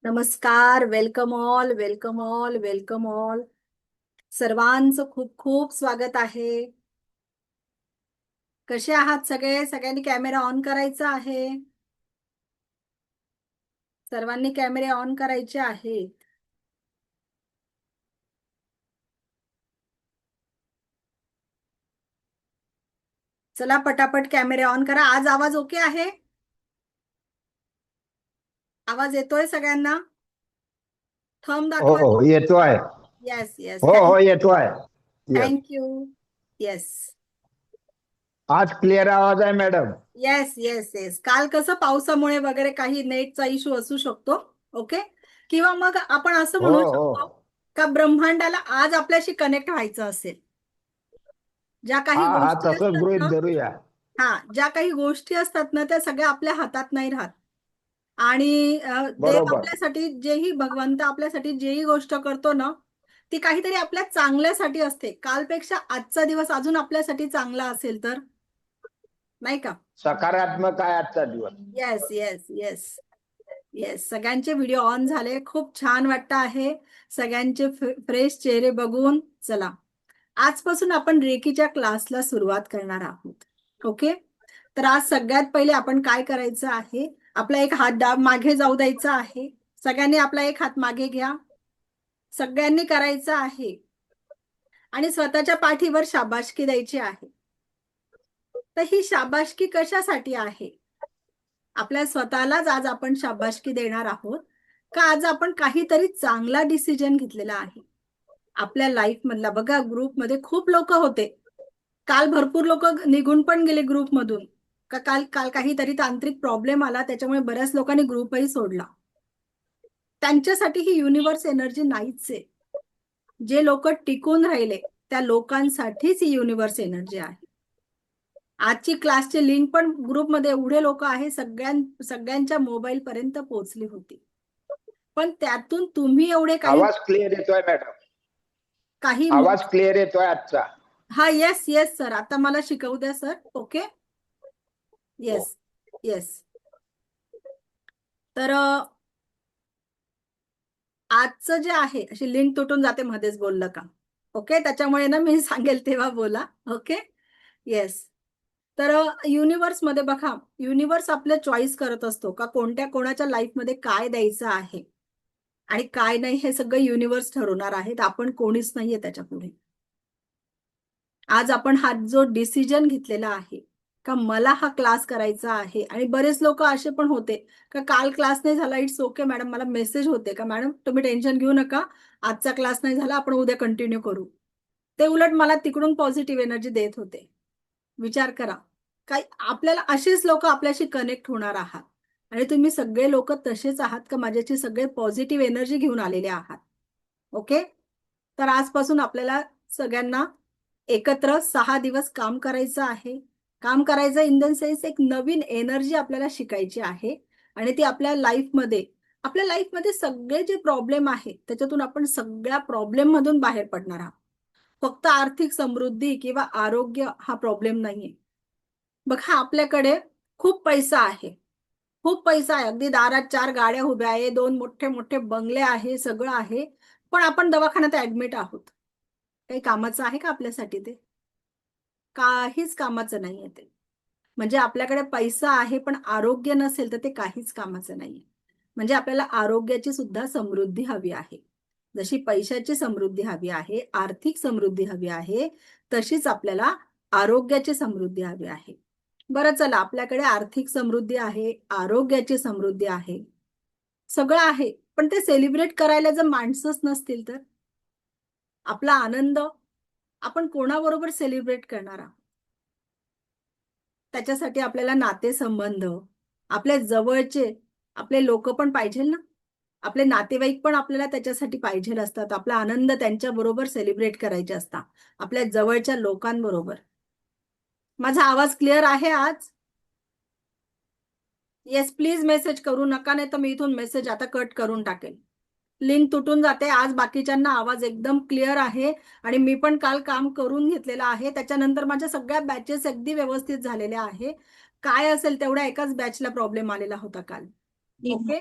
नमस्कार. Welcome all, welcome all, welcome all. सर्वांचं खूप खूप स्वागत आहे. कसे आहात सगळे? सगळ्यांनी कॅमेरा ऑन करायचा आहे. सर्वांनी कॅमेरे ऑन करायचे आहेत. चला पटापट कॅमेरे ऑन करा. आज आवाज ओके आहे? आवाज येतोय सगळ्यांना? थंब हो दाखवा. हो येतोय. येस येस, हो हो थँक येतोय. येस. Thank you. येस आज क्लिअर आवाज आहे मॅडम. Yes yes yes. काल कसं पावसामुळे वगैरे काही नेटचा इश्यू असू शकतो. ओके. किंवा मग आपण असं हो म्हणू हो शकतो का ब्रह्मांडाला आज आपल्याशी कनेक्ट व्हायचं असेल. ज्या हा काही हा गोष्टी तसंच असतात गृहीत ना, धरूया. ज्या काही गोष्टी असतात ना, त्या सगळ्या आपल्या हातात नाही राहत. आणि देव बरोबर. आपल्यासाठी जेही भगवंत आपल्यासाठी जेही गोष्ट करतो ना, ती काहीतरी आपल्या चांगल्यासाठी असते. कालपेक्षा आजचा दिवस अजून आपल्यासाठी चांगला असेल तर, नाही का? सकारात्मक आहे आजचा दिवस. Yes yes yes yes. सगळ्यांचे व्हिडिओ ऑन झाले. खूप छान वाटतं आहे सगळ्यांचे फ्रेश चेहरे बघून. चला, आजपासून आपण रेकीच्या क्लासला सुरुवात करणार आहोत. ओके. तर आज सगळ्यात पहिले आपण काय करायचं आहे, आपला एक हात मागे जाऊ द्यायचा आहे. सगळ्यांनी आपला एक हात मागे घ्या. सगळ्यांनी करायचं आहे आणि स्वतःच्या पाठीवर शाबासकी द्यायची आहे. तर ही शाबासकी कशासाठी आहे? आपल्या स्वतःलाच आज आपण शाबासकी देणार आहोत का आज आपण काहीतरी चांगला डिसिजन घेतलेला आहे आपल्या लाईफ मधला. बघा, ग्रुपमध्ये खूप लोक होते. काल भरपूर लोक निघून पण गेले ग्रुपमधून. का काल काल काहीतरी तांत्रिक प्रॉब्लेम आला, त्याच्यामुळे बऱ्याच लोकांनी ग्रुपही सोडला. त्यांच्यासाठी ही युनिव्हर्स एनर्जी नाहीच आहे. जे लोक टिकून राहिले त्या लोकांसाठीच ही युनिव्हर्स एनर्जी आहे. आजची क्लासची लिंक पण ग्रुपमध्ये एवढे लोक आहे, सगळ्यांच्या मोबाईल पर्यंत पोहोचली होती. पण त्यातून तुम्ही एवढे काही आवाज क्लिअर येतोय मॅडम. काही आवाज क्लिअर येतोय आजचा. हा, येस येस सर. आता मला शिकवू द्या सर. ओके. हो. Yes yes. तर आजचं जे आहे, अशी लिंक तुटून जाते मध्येच बोललं का. ओके. त्याच्यामुळे ना मी सांगेल तेव्हा बोला. ओके. येस. तर युनिव्हर्स मध्ये बघा, युनिव्हर्स आपलं चॉईस करत असतो का कोणत्या कोणाच्या लाईफमध्ये काय द्यायचं आहे आणि काय नाही, हे सगळं युनिव्हर्स ठरवणार आहे. आपण कोणीच नाहीये त्याच्या पुढे. आज आपण हा जो डिसिजन घेतलेला आहे का मला हा क्लास करायचा आहे, आणि बरेच लोक असे पण होते का काल क्लास नाही झाला, इट्स ओके मॅडम. मला मेसेज होते का मॅडम तुम्ही टेन्शन घेऊ नका, आजचा क्लास नाही झाला, आपण उद्या कंटिन्यू करू. ते उलट मला तिकडून पॉझिटिव्ह एनर्जी देत होते. विचार करा, काय आपल्याला अशीच लोक आपल्याशी कनेक्ट होणार आहात. आणि तुम्ही सगळे लोक तसेच आहात का माझ्याशी सगळे पॉझिटिव्ह एनर्जी घेऊन आलेले आहात. ओके. तर आजपासून आपल्याला सगळ्यांना एकत्र 6 दिवस काम करायचं आहे. काम करायचं इन द सेन्स एक नवीन एनर्जी आपल्याला शिकायची आहे. आणि ती आपल्या लाईफमध्ये सगळे जे प्रॉब्लेम आहे त्याच्यातून आपण सगळ्या प्रॉब्लेम मधून बाहेर पडणार आहोत. फक्त आर्थिक समृद्धी किंवा आरोग्य हा प्रॉब्लेम नाहीये. बघा, आपल्याकडे खूप पैसा आहे. खूप पैसा आहे. अगदी दारात 4 गाड्या उभ्या आहे, 2 मोठे मोठे बंगले आहे, सगळं आहे. पण आपण दवाखान्यात ऍडमिट आहोत. काही कामाचं आहे का आपल्यासाठी ते? काहीच कामाचं नाहीये ते. म्हणजे आपल्याकडे पैसा आहे पण आरोग्य नसेल तर ते काहीच कामाचं नाहीये. म्हणजे आपल्याला आरोग्याची सुद्धा समृद्धी हवी आहे. जशी पैशाची समृद्धी हवी आहे, आर्थिक समृद्धी हवी आहे, तशीच आपल्याला आरोग्याची समृद्धी हवी आहे. बरं चला, आपल्याकडे आर्थिक समृद्धी आहे, आरोग्याची समृद्धी आहे, सगळं आहे. पण ते सेलिब्रेट करायला जर माणसंच नसतील तर आपला आनंद आपण कोणाबरोबर सेलिब्रेट करणार आहोत? त्याच्यासाठी आपल्याला नातेसंबंध, आपल्या जवळचे आपले लोक पण पाहिजे ना. आपले नातेवाईक पण आपल्याला त्याच्यासाठी पाहिजे असतात. आपला आनंद त्यांच्या बरोबर सेलिब्रेट करायचे असतात, आपल्या जवळच्या लोकांबरोबर. माझा आवाज क्लिअर आहे आज? येस प्लीज मेसेज करू नका, नाही तर मी इथून मेसेज आता कट करून टाकेल. लिंक तुटून जाते. आज बाकीच्यांना आवाज एकदम क्लिअर आहे. आणि मी पण काल काम करून घेतलेलं आहे, त्याच्यानंतर माझ्या सगळ्या बॅचेस अगदी व्यवस्थित झालेल्या आहे. काय असेल तेवढ्या एकाच बॅचला प्रॉब्लेम आलेला होता काल. ओके.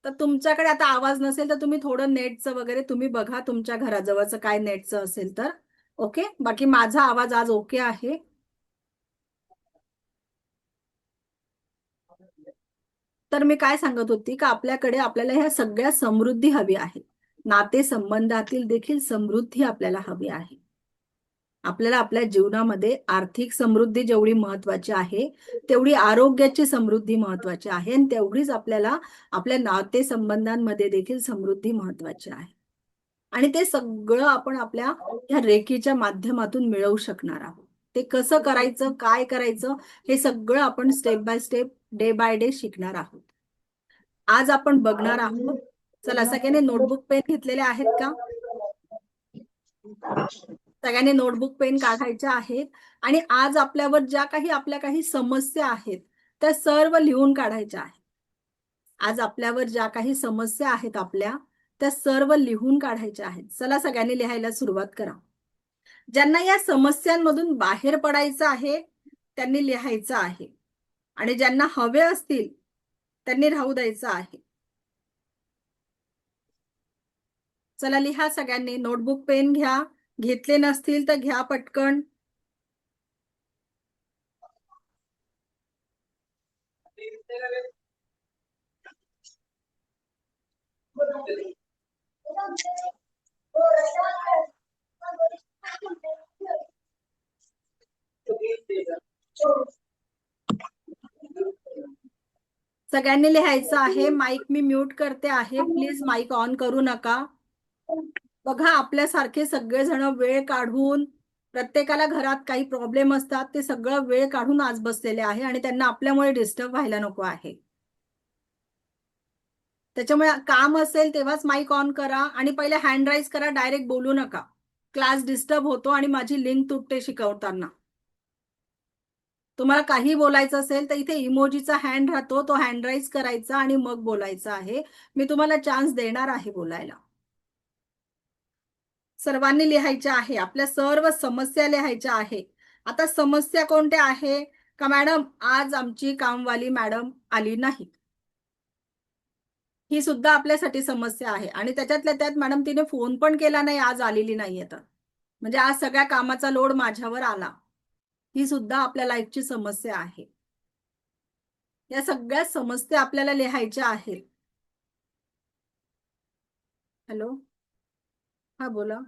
तर तुमच्याकडे आता आवाज नसेल तर तुम्ही थोडं नेटचं वगैरे तुम्ही बघा तुमच्या घराजवळचं काय नेटचं असेल तर. ओके, बाकी माझा आवाज आज ओके आहे. तर मी काय सांगत होती का आपल्याकडे आपल्याला ह्या सगळ्या समृद्धी हवी आहे. नाते संबंधातील देखील समृद्धी आपल्याला हवी आहे. आपल्याला आपल्या जीवनामध्ये आर्थिक समृद्धी जेवढी महत्वाची आहे तेवढी आरोग्याची समृद्धी महत्वाची आहे आणि तेवढीच आपल्याला आपल्या नातेसंबंधांमध्ये देखील समृद्धी महत्वाची आहे. आणि ते सगळं आपण आपल्या या रेकीच्या माध्यमातून मिळवू शकणार आहोत. ते कसं करायचं, काय करायचं, हे सगळं आपण step by step, day by day शिकणार आहोत. आज आपण बघणार आहोत. चला, सगळ्यांनी नोटबुक पेन घेतलेले आहेत का? सगळ्यांनी नोटबुक पेन काढायच्या आहेत. आणि आज आपल्यावर ज्या काही आपल्या काही समस्या आहेत त्या सर्व लिहून काढायच्या आहेत. आज आपल्यावर ज्या काही समस्या आहेत आपल्या त्या सर्व लिहून काढायच्या आहेत. चला, सगळ्यांनी लिहायला सुरुवात करा. ज्यांना या समस्यांमधून बाहेर पडायचं आहे त्यांनी लिहायचं आहे. आणि ज्यांना हवे असतील त्यांनी राहू द्यायचं आहे. चला, लिहा सगळ्यांनी. नोटबुक पेन घ्या. घेतले नसतील तर घ्या पटकन. सगळ्यांनी लिहायचं आहे. माईक मी म्यूट करते आहे. प्लीज माईक ऑन करू नका. बघा, आपल्यासारखे सगळेजण वेळ काढून, प्रत्येकाला घरात काही प्रॉब्लेम असतात, ते सगळं वेळ काढून आज बसलेले आहे आणि त्यांना आपल्यामुळे डिस्टर्ब व्हायला नको आहे. त्याच्यामुळे काम असेल तेव्हाच माईक ऑन करा आणि पहिले हँड राईज करा. डायरेक्ट बोलू नका. क्लास डिस्टर्ब होतो आणि माझी लिंक तुटते शिकवताना. तुम्हाला काही बोलायचं असेल तर इथे इमोजीचा हँड राहतो, तो हँड राईज करायचा आणि मग बोलायचं आहे. मी तुम्हाला चान्स देणार आहे बोलायला. सर्वांनी लिहायच्या आहे. आपल्या सर्व समस्या लिहायच्या आहे. आता समस्या कोणत्या आहे का मॅडम, आज आमची कामवाली मॅडम आली नाही, ही सुद्धा आपल्यासाठी समस्या आहे. आणि त्याच्यातल्या त्यात मॅडम तिने फोन पण केला नाही, आज आलेली नाहीये, तर म्हणजे आज सगळ्या कामाचा लोड माझ्यावर आला, ही सुद्धा आपल्या लाईफची समस्या आहे. या सगळ्या समस्या आपल्याला लिहायच्या आहेत. हॅलो, हा बोला.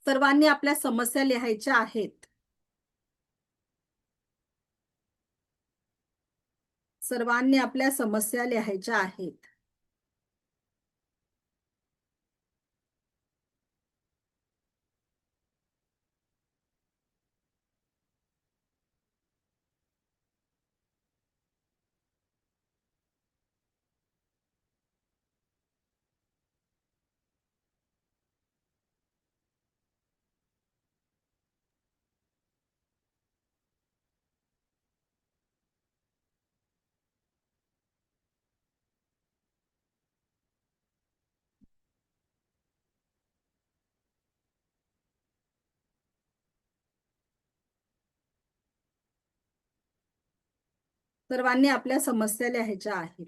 सर्वांनी आपल्या समस्या लिहायच्या आहेत. सर्वांनी आपल्या समस्या लिहायच्या आहेत. सर्वांनी आपल्या समस्या लिहायच्या आहेत.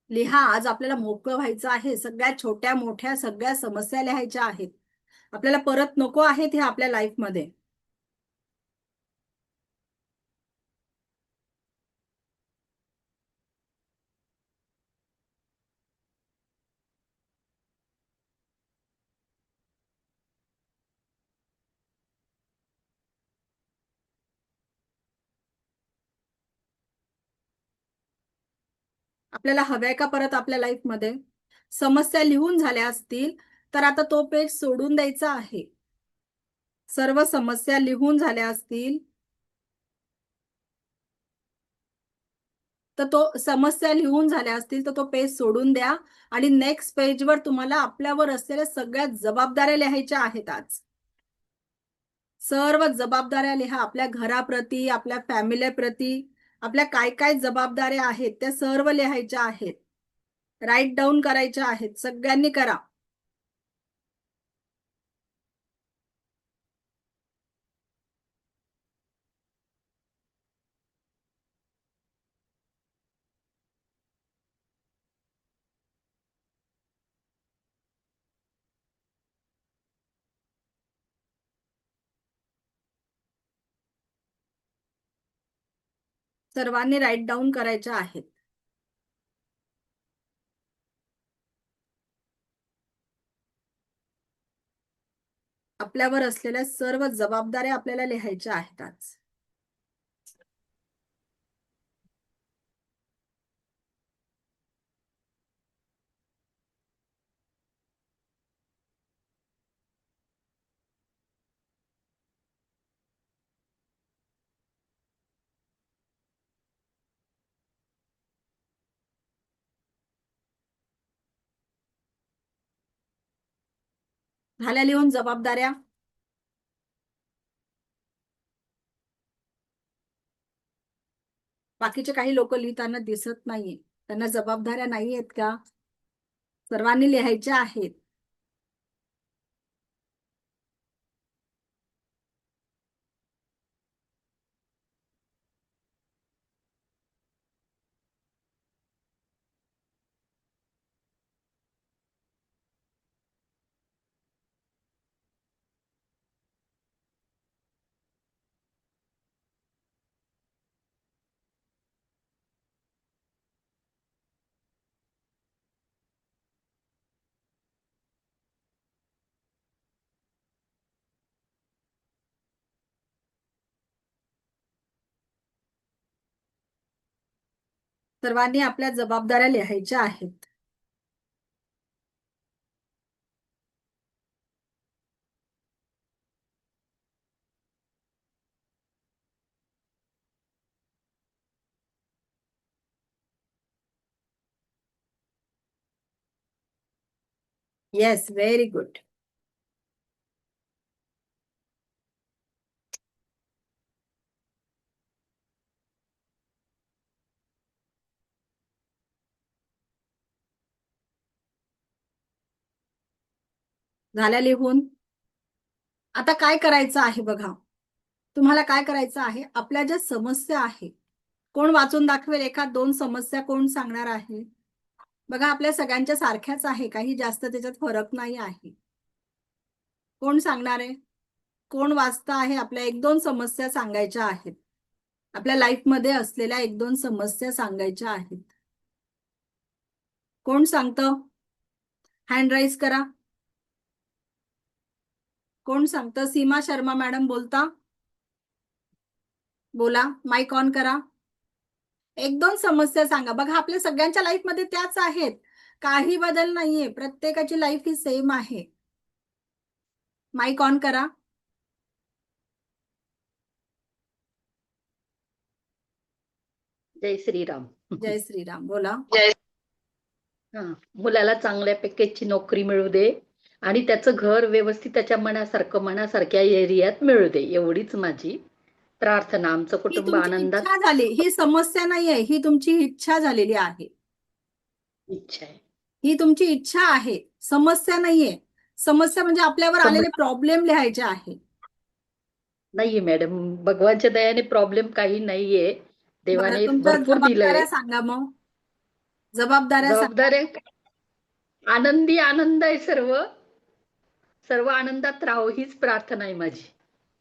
लिहा, आज आपल्याला मोकळं व्हायचं आहे. सगळ्या छोट्या मोठ्या सगळ्या समस्या लिहायच्या आहेत. आपल्याला परत नको आहेत हे आपल्या लाईफमध्ये. आपल्याला हव्याय का परत आपल्या लाईफमध्ये? समस्या लिहून झाल्या असतील तर आता तो पेज सोडून द्यायचा आहे. सर्व समस्या लिहून झाल्या असतील तर तो समस्या लिहून झाल्या असतील तर तो पेज सोडून द्या आणि नेक्स्ट पेजवर तुम्हाला आपल्यावर असलेल्या सगळ्या जबाबदाऱ्या लिहायच्या आहेत. आज सर्व जबाबदाऱ्या लिहा, आपल्या घराप्रती, आपल्या फॅमिलीप्रती, आपल्या काय काय जबाबदाऱ्या आहेत त्या सर्व लिहायच्या आहेत. राईट डाऊन करायच्या आहेत. सगळ्यांनी करा. सर्वांनी राईट डाऊन करायच्या आहेत. आपल्यावर असलेल्या सर्व जबाबदाऱ्या आपल्याला लिहायच्या आहेत आज. झाल्या लिहून जबाबदाऱ्या? बाकीचे काही लोक लिहिताना दिसत नाहीये, त्यांना जबाबदाऱ्या नाही आहेत का? सर्वांनी लिहायच्या आहेत. सर्वांनी आपल्या जबाबदाऱ्या लिहायच्या आहेत. Yes, very good. झाल्या लिहून? आता काय करायचं आहे बघा, तुम्हाला काय करायचं आहे, आपल्या ज्या समस्या आहे, कोण वाचून दाखवेल? एखाद दोन समस्या कोण सांगणार आहे? बघा, आपल्या सगळ्यांच्या सारख्याच आहे, काही जास्त त्याच्यात फरक नाही आहे. कोण सांगणार आहे? कोण वाचतं आहे? आपल्या एक दोन समस्या सांगायच्या आहेत. आपल्या लाईफमध्ये असलेल्या एक दोन समस्या सांगायच्या आहेत. कोण सांगतं? हँड राईज करा. कोण सांगतं? सीमा शर्मा मॅडम बोलता? बोला, माईक ऑन करा. एक दोन समस्या सांगा. बघा, आपल्या सगळ्यांच्या लाईफमध्ये त्याच आहेत, काही बदल नाहीये, प्रत्येकाची लाईफ ही सेम आहे. माईक ऑन करा. जय श्रीराम. जय श्रीराम. बोला. हा, मुलाला चांगल्या पॅकेजची नोकरी मिळू दे आणि त्याचं घर व्यवस्थित त्याच्या मनासारख्या एरियात मिळू दे, एवढीच माझी प्रार्थना. आमचं ही कुटुंब तुमची आनंदात. इच्छा झाली, ही समस्या नाहीये, ही तुमची इच्छा झालेली आहे. इच्छा आहे. ही तुमची इच्छा आहे, समस्या नाहीये. समस्या म्हणजे आपल्यावर आलेले प्रॉब्लेम लिहायचे आहे. नाहीये मॅडम, भगवानच्या दयाने प्रॉब्लेम काही नाहीये. बरं, देवाने तुमच्या भरपूर दिलंय. जबाबदाऱ्या सांगा. मग जबाबदाऱ्या सांगा. जबाबदाऱ्या आनंदी आनंद आहे. सर्व सर्व आनंदात राहो हीच प्रार्थना आहे माझी.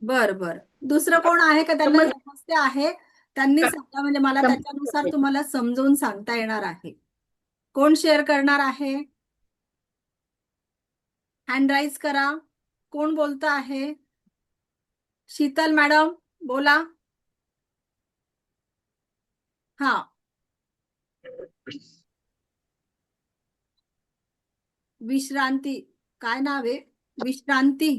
बर बर. दुसरं कोण आहे का त्यांना समस्या आहे? त्यांनी सांगा, म्हणजे मला त्याच्यानुसार तुम्हाला समजून सांगता येणार आहे. कोण शेअर करणार आहे? हँड राईज करा. कोण बोलतं आहे? शीतल मॅडम बोला. हा, विश्रांती. काय नाव आहे? विश्रांती.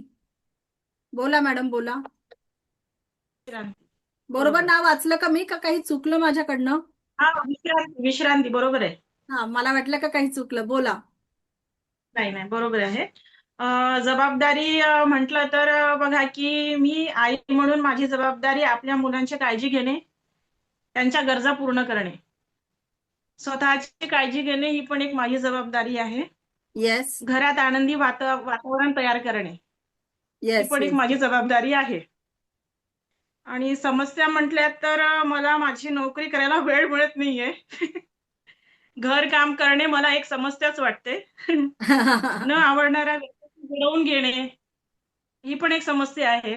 बोला मॅडम, बोला. विश्रांती. बरोबर बरोबर. नाव वाचलं का मी, का काही चुकलं माझ्याकडनं? हा, विश्रांती विश्रांती बरोबर आहे. हा, मला वाटलं का काही चुकलं. बोला. नाही नाही, बरोबर आहे. जबाबदारी म्हटलं तर बघा की मी आई म्हणून माझी जबाबदारी आपल्या मुलांची काळजी घेणे, त्यांच्या गरजा पूर्ण करणे, स्वतःची काळजी घेणे ही पण एक माझी जबाबदारी आहे. येस, घरात आनंदी वातावरण तयार करणे ही येस, पण एक येस. माझी जबाबदारी आहे. आणि समस्या म्हटल्या तर मला माझी नोकरी करायला वेळ मिळत नाहीये. घर काम करणे मला एक समस्याच वाटते. न आवडणाऱ्या व्यक्तीशी जुळवून घेणे ही पण एक समस्या आहे.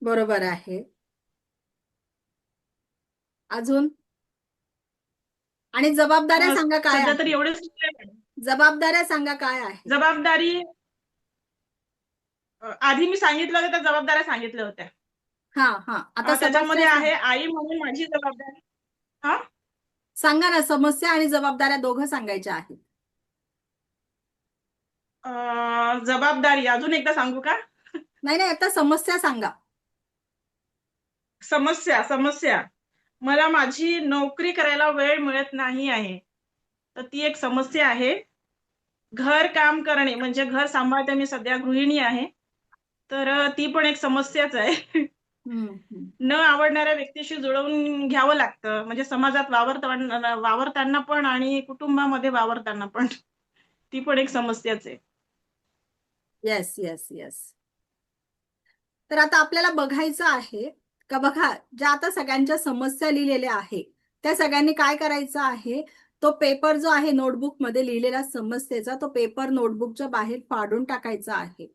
बरोबर आहे. अजून? आणि जबाबदाऱ्या सांगा काय सध्या तरी आहे? एवढेच सुचले मॅडम. जबाबदाऱ्या सांगा काय आहे? जबाबदारी आधी मी सांगितलं होतं, त्या जबाबदाऱ्या सांगितल्या होत्या. हा हा, आता त्याच्यामध्ये समस्या आहे सांगा. आई म्हणून माझी जबाबदारी. हा, सांगा ना, समस्या आणि जबाबदाऱ्या दोघं सांगायच्या आहेत. जबाबदारी अजून एकदा सांगू का? नाही नाही, आता समस्या सांगा. समस्या मला माझी नोकरी करायला वेळ मिळत नाही आहे, तर ती एक समस्या आहे. घर काम करणे म्हणजे घर सांभाळते, मी सध्या गृहिणी आहे, तर ती पण एक समस्याच आहे. न आवडणाऱ्या व्यक्तीशी जुळवून घ्यावं लागतं, म्हणजे समाजात वावरताना पण आणि कुटुंबामध्ये वावरताना पण ती पण एक समस्याच आहे. Yes yes yes. तर आता आपल्याला बघायचं आहे का, बघा ज्या आता सगळ्यांच्या समस्या लिहिलेल्या आहे त्या सगळ्यांनी काय करायचं आहे, तो पेपर जो आहे नोटबुक मध्ये लिहिलेला समस्येचा, तो पेपर नोटबुकच्या बाहेर फाडून टाकायचा आहे.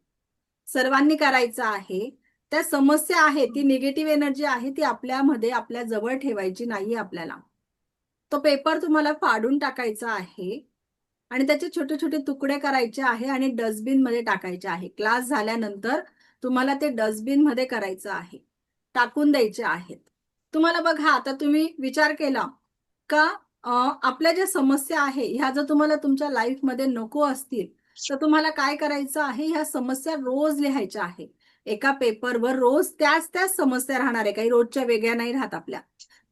सर्वांनी करायचं आहे. त्या समस्या आहे, ती निगेटिव्ह एनर्जी आहे, ती आपल्यामध्ये आपल्या जवळ ठेवायची नाही आपल्याला. तो पेपर तुम्हाला फाडून टाकायचा आहे आणि त्याचे छोटे छोटे तुकडे करायचे आहे आणि डस्टबिन मध्ये टाकायचे आहे. क्लास झाल्यानंतर तुम्हाला ते डस्टबिन मध्ये करायचं आहे, टाकून द्यायचे आहेत. तुम्हाला बघा, आता तुम्ही विचार केला का आपल्या ज्या समस्या आहे ह्या जर तुम्हाला तुमच्या लाईफ मध्ये नको असतील, तर तुम्हाला काय करायचं आहे, ह्या समस्या रोज लिहायच्या आहे एका पेपरवर. रोज त्याच त्याच समस्या राहणार आहे, काही रोजच्या वेगळ्या नाही राहत आपल्या.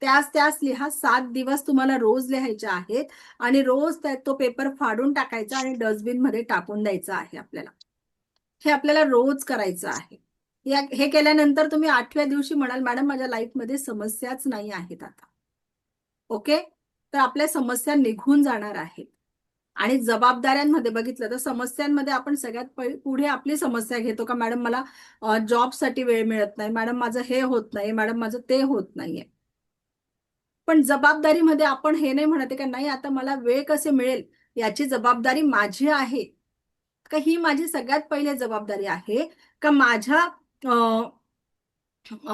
त्याच त्याच लिहा. 7 दिवस तुम्हाला रोज लिहायच्या आहेत आणि रोज तो पेपर फाडून टाकायचा आणि डस्टबिन मध्ये टाकून द्यायचा आहे आपल्याला. हे आपल्याला रोज करायचं आहे. हे केल्यानंतर तुम्ही 8व्या दिवशी म्हणाल, मॅडम माझ्या लाईफमध्ये समस्याच नाही आहेत आता. ओके, तर आपल्या समस्या निघून जाणार आहेत. आणि जबाबदाऱ्यांमध्ये बघितलं तर समस्यांमध्ये आपण सगळ्यात पुढे आपली समस्या घेतो का, मॅडम मला जॉबसाठी वेळ मिळत नाही, मॅडम माझं हे होत नाही, मॅडम माझं ते होत नाहीये. पण जबाबदारीमध्ये आपण हे नाही म्हणते का, नाही आता मला वेळ कसे मिळेल याची जबाबदारी माझी आहे का, ही माझी सगळ्यात पहिले जबाबदारी आहे का, माझ्या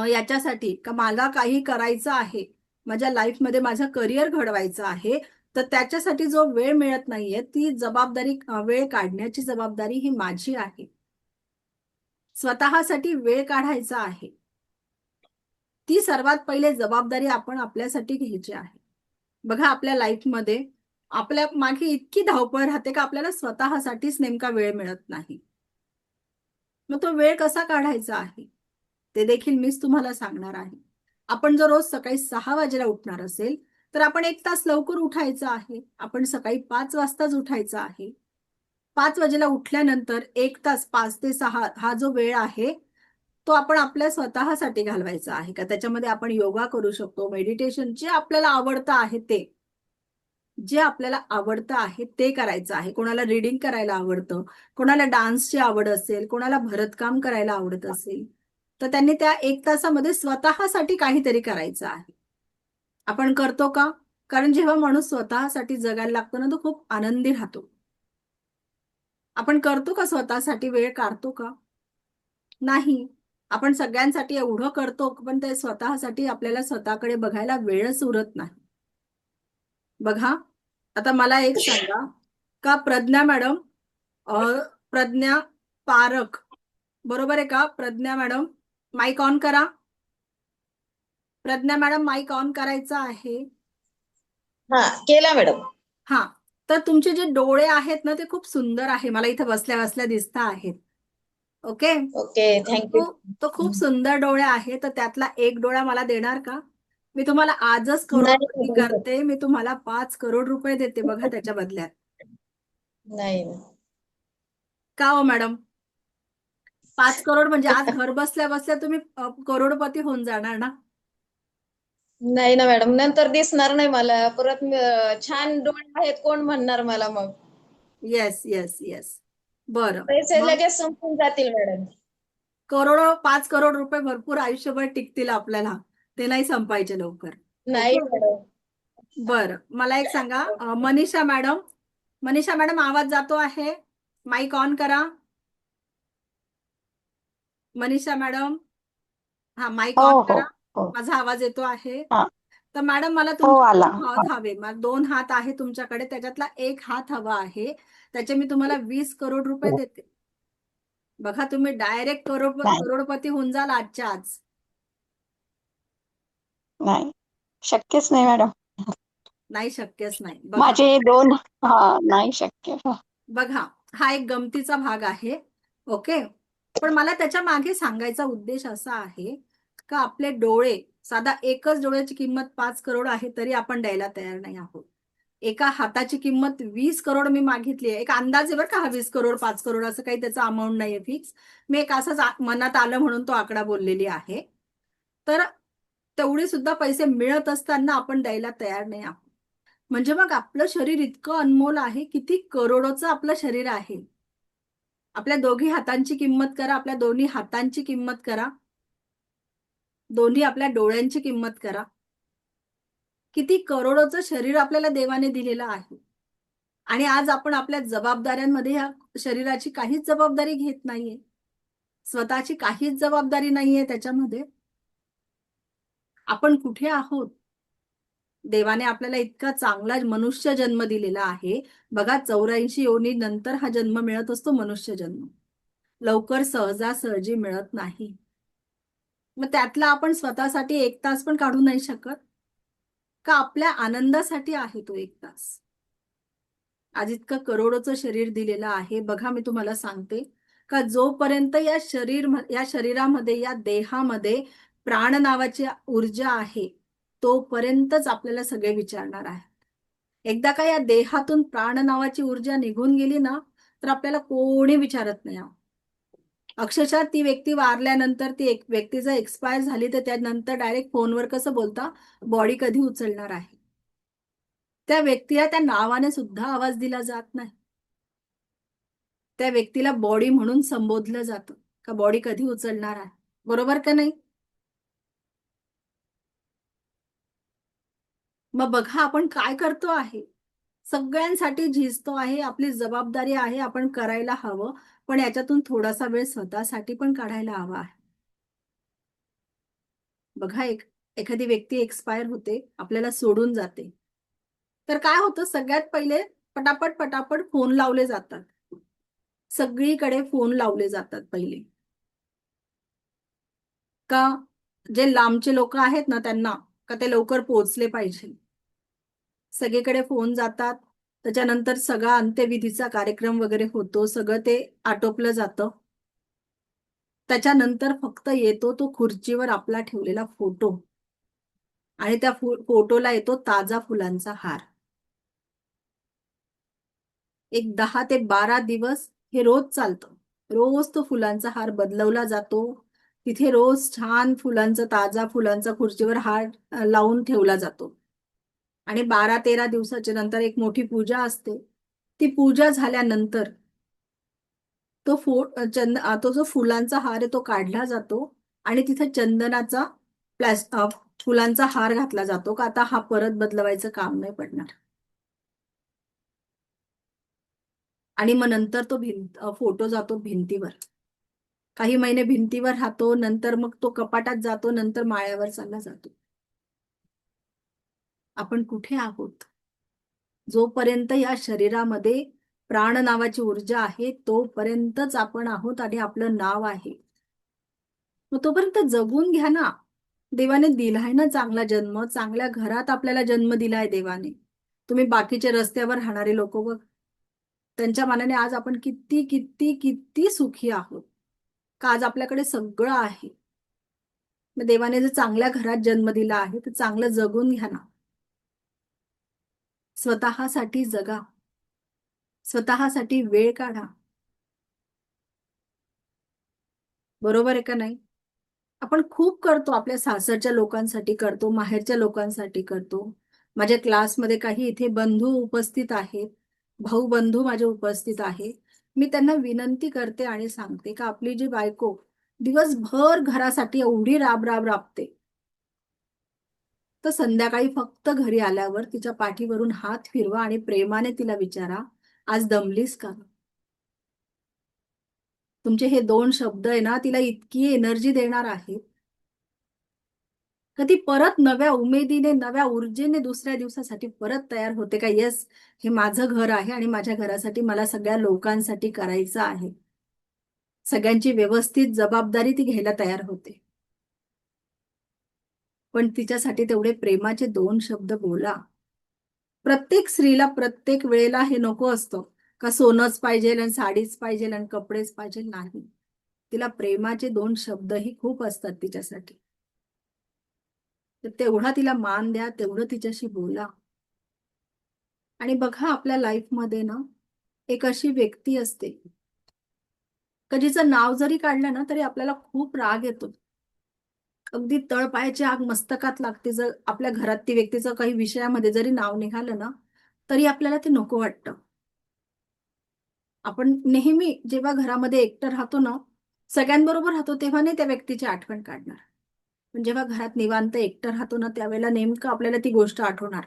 याच्यासाठी का मला काही करायचं आहे, माझ्या लाईफमध्ये माझं करिअर घडवायचं आहे, तर त्याच्यासाठी जो वेळ मिळत नाहीये ती जबाबदारी, वेळ काढण्याची जबाबदारी ही माझी आहे. स्वतःसाठी वेळ काढायचा आहे, ती सर्वात पहिले जबाबदारी आपण आपल्यासाठी घ्यायची आहे. बघा आपल्या लाईफमध्ये आपल्या मागे इतकी धावपळ राहते का आपल्याला स्वतःसाठीच नेमका वेळ मिळत नाही. मग तो वेळ कसा काढायचा आहे ते देखील मीच तुम्हाला सांगणार आहे. आपण जर रोज सकाळी 6 वाजेला उठणार असेल तर आपण 1 तास लवकर उठायचं आहे. आपण सकाळी 5 वाजताच उठायचं आहे. 5 वाजेला उठल्यानंतर 1 तास 5 ते 6 हा जो वेळ आहे तो आपण आपल्या स्वतःसाठी घालवायचा आहे का, त्याच्यामध्ये आपण योगा करू शकतो, मेडिटेशन, जे आपल्याला आवडतं आहे ते, जे आपल्याला आवडतं आहे ते करायचं आहे. कोणाला रीडिंग करायला आवडतं, कोणाला डान्सची आवड असेल, कोणाला भरतकाम करायला आवडत असेल, तर त्यांनी त्या 1 तासामध्ये स्वतःसाठी काहीतरी करायचं आहे. आपण करतो का? कारण जेव्हा माणूस स्वतःसाठी जगायला लागतो ना, तो खूप आनंदी राहतो. आपण करतो का? स्वतःसाठी वेळ काढतो का? नाही. आपण सगळ्यांसाठी एवढं करतो पण ते स्वतःसाठी आपल्याला स्वतःकडे बघायला वेळच उरत नाही. बघा, आता मला एक सांगा का, प्रज्ञा मॅडम, प्रज्ञा पारख, बरोबर आहे का? प्रज्ञा मॅडम माईक ऑन करा. प्रज्ञा मॅडम माईक ऑन करायचा आहे. हा, केला मॅडम. हा, तर तुमचे जे डोळे आहेत ना ते खूप सुंदर आहे, मला इथे बसल्या बसल्या दिसत आहेत. Okay, okay, thank you. तो खूप सुंदर डोळे आहे, तर त्यातला एक डोळा मला देणार का? मी तुम्हाला आजच नाही करोडपती मॅडम. करते, मी तुम्हाला 5 करोड रुपये देते बघा त्याच्या बदल्यात. नाही का हो मॅडम? 5 करोड म्हणजे आज घर बसल्या बसल्या तुम्ही करोडपती होऊन जाणार ना. नाही ना मॅडम, नंतर दिसणार नाही मला परत. छान डोळे आहेत, कोण म्हणणार मला मग? Yes yes yes. बरं, पैसे मग लगेच संपून जातील मॅडम. 5 करोड रुपये भरपूर आयुष्यभर टिकतील आपल्याला, ते नाही संपायचे लवकर. नाही ओके, मॅडम. बरं, मला एक सांगा, मनीषा मॅडम आवाज जातो आहे, माईक ऑन करा. मनीषा मॅडम, हा माईक हो ऑन हो करा. हो माझा आवाज येतो आहे. हा तर मॅडम मला हो तुमचे आला 2 हात हवे. मला 2 हात आहे तुमच्याकडे, त्याच्यातला एक हात हवा आहे. त्याचे मी तुम्हाला 20 करोड रुपये देते. बघा, तुम्ही डायरेक्ट नाही करोडपती होऊन जाल आजच्या आज. नाही शक्यच नाही मॅडम. नाही, शक्यच नाही. बघा माझे दोन नाही शक्य. बघा, हा एक गमतीचा भाग आहे. ओके, पण मला त्याच्या मागे सांगायचा उद्देश असा आहे का आपले डोळे, साधा एकच डोळ्याची किंमत 5 करोड आहे, तरी आपण द्यायला तयार नाही आहोत. एका हाताची किंमत 20 करोड मी मागितली आहे. एक अंदाज आहे बरं का, हा 20 करोड 5 करोड असं काही त्याचा अमाऊंट नाहीये फिक्स. मी एक असंच मनात आलं म्हणून तो आकडा बोललेली आहे. तर तेवढे सुद्धा पैसे मिळत असताना आपण द्यायला तयार नाही आहोत. म्हणजे मग आपलं शरीर इतकं अनमोल आहे, किती करोडोचं आपलं शरीर आहे. आपल्या दोघी हातांची किंमत करा, आपल्या दोन्ही हातांची किंमत करा, दोन्ही आपल्या डोळ्यांची किंमत करा. किती करोडोचं शरीर आपल्याला देवाने दिलेलं आहे. आणि आज आपण आपल्या जबाबदाऱ्यांमध्ये ह्या शरीराची काहीच जबाबदारी घेत नाहीये. स्वतःची काहीच जबाबदारी नाहीये त्याच्यामध्ये. आपण कुठे आहोत? देवाने आपल्याला इतका चांगला मनुष्य जन्म दिलेला आहे. बघा, 84 योनी नंतर हा जन्म मिळत असतो, मनुष्य जन्म. लवकर सहजासहजी मिळत नाही. मग त्यातला आपण स्वतःसाठी 1 तास पण काढू नाही शकत का? आपल्या आनंदासाठी आहे तो 1 तास. आज इतकं करोडोचं शरीर दिलेलं आहे. बघा, मी तुम्हाला सांगते का जोपर्यंत या शरीरामध्ये, या देहामध्ये प्राण नावाची ऊर्जा आहे, तोपर्यंतच आपल्याला सगळे विचारणार आहे. एकदा का या देहातून प्राण नावाची ऊर्जा निघून गेली ना, तर आपल्याला कोणी विचारत नाही. अक्षरशः ती व्यक्ती वारल्यानंतर, ती एक व्यक्ती जर एक्सपायर झाली, तर त्यानंतर डायरेक्ट फोनवर कसं बोलता, बॉडी कधी उचलणार आहे. त्या व्यक्तीला त्या नावाने सुद्धा आवाज दिला जात नाही. त्या व्यक्तीला बॉडी म्हणून संबोधलं जातं का बॉडी कधी उचलणार आहे. बरोबर का नाही? मग बघा, आपण काय करतो आहे. सगळ्यांसाठी झिजतो आहे, आपली जबाबदारी आहे, आपण करायला हवं, पण याच्यातून थोडासा वेळ स्वतःसाठी पण काढायला हवा आहे. बघा, एखादी व्यक्ती एक्सपायर होते, आपल्याला सोडून जाते, तर काय होतं, सगळ्यात पहिले पटापट पटापट फोन लावले जातात. सगळीकडे फोन लावले जातात पहिले का, जे लांबचे लोक आहेत ना त्यांना, का ते लवकर पोहोचले पाहिजे. सगळीकडे फोन जातात. त्याच्यानंतर सगळा अंत्यविधीचा कार्यक्रम वगैरे होतो, सगळं ते आटोपलं जातं. त्याच्यानंतर फक्त येतो तो खुर्चीवर आपला ठेवलेला फोटो, आणि त्या फोटोला येतो ताजा फुलांचा हार. एक 10 ते 12 दिवस हे रोज चालतं. रोज तो फुलांचा हार बदलवला जातो. तिथे रोज छान फुलांचा, ताजा फुलांचा खुर्चीवर हार लावून ठेवला जातो. आणि 12-13 दिवसाच्या नंतर एक मोठी पूजा असते. ती पूजा झाल्यानंतर तो जो फुलांचा हार आहे तो काढला जातो, आणि तिथे चंदनाचा फुलांचा हार घातला जातो का आता हा परत बदलवायचं काम नाही पडणार. आणि मग नंतर तो फोटो जातो भिंतीवर. काही महिने भिंतीवर राहतो, नंतर मग तो कपाटात जातो, नंतर माळ्यावर चालला जातो. आपण कुठे आहोत? जोपर्यंत या शरीरामध्ये प्राण नावाची ऊर्जा आहे, तोपर्यंतच आपण आहोत आणि आपलं नाव आहे. मग तोपर्यंत जगून घ्या ना. देवाने दिलाय ना चांगला जन्म, चांगल्या घरात आपल्याला जन्म दिलाय देवाने. तुम्ही बाकीचे रस्त्यावर राहणारे लोक बघ, त्यांच्या मानाने आज आपण किती किती किती सुखी आहोत का आज आपल्याकडे सगळं आहे. मग देवाने जर चांगल्या घरात जन्म दिला आहे तर चांगलं जगून घ्या ना. स्वतःसाठी जगा, स्वतःसाठी वेळ काढा. बरोबर आहे का नाही? आपण खूप करतो, आपल्या सासरच्या लोकांसाठी करतो, माहेरच्या लोकांसाठी करतो. माझ्या क्लासमध्ये काही इथे बंधू उपस्थित आहेत, भाऊ बंधू माझे उपस्थित आहेत. मी त्यांना विनंती करते आणि सांगते का आपली जी बायको दिवसभर घरासाठी एवढी राब राब राबते, तर संध्याकाळी फक्त घरी आल्यावर तिच्या पाठीवरून हात फिरवा आणि प्रेमाने तिला विचारा, आज दमलीस का? तुमचे हे 2 शब्द आहे ना, तिला इतकी एनर्जी देणार आहेत का ती परत नव्या उमेदीने, नव्या ऊर्जेने दुसऱ्या दिवसासाठी परत तयार होते का येस, हे माझं घर आहे आणि माझ्या घरासाठी मला सगळ्या लोकांसाठी करायचं आहे. सगळ्यांची व्यवस्थित जबाबदारी ती घ्यायला तयार होते. पण तिच्यासाठी तेवढे प्रेमाचे 2 शब्द बोला. प्रत्येक स्त्रीला प्रत्येक वेळेला हे नको असतं का सोनंच पाहिजे आणि साडीच पाहिजे आणि कपडेच पाहिजे, नाही. तिला प्रेमाचे 2 शब्दही खूप असतात तिच्यासाठी. तर तेवढा तिला मान द्या, तेवढं तिच्याशी बोला. आणि बघा आपल्या लाईफमध्ये ना एक अशी व्यक्ती असते का जिचं नाव जरी काढलं ना तरी आपल्याला खूप राग येतो. अगदी तळपायाची आग मस्तकात लागते. जर आपल्या घरात ती व्यक्तीचं काही विषयामध्ये जरी नाव निघालं ना तरी आपल्याला ते नको वाटतं. आपण नेहमी जेव्हा घरामध्ये एकटं राहतो ना, सगळ्यांबरोबर राहतो तेव्हा नाही त्या व्यक्तीची आठवण काढणार. पण जेव्हा घरात निवांत एकटं राहतो ना त्यावेळेला नेमकं आपल्याला ती गोष्ट आठवणार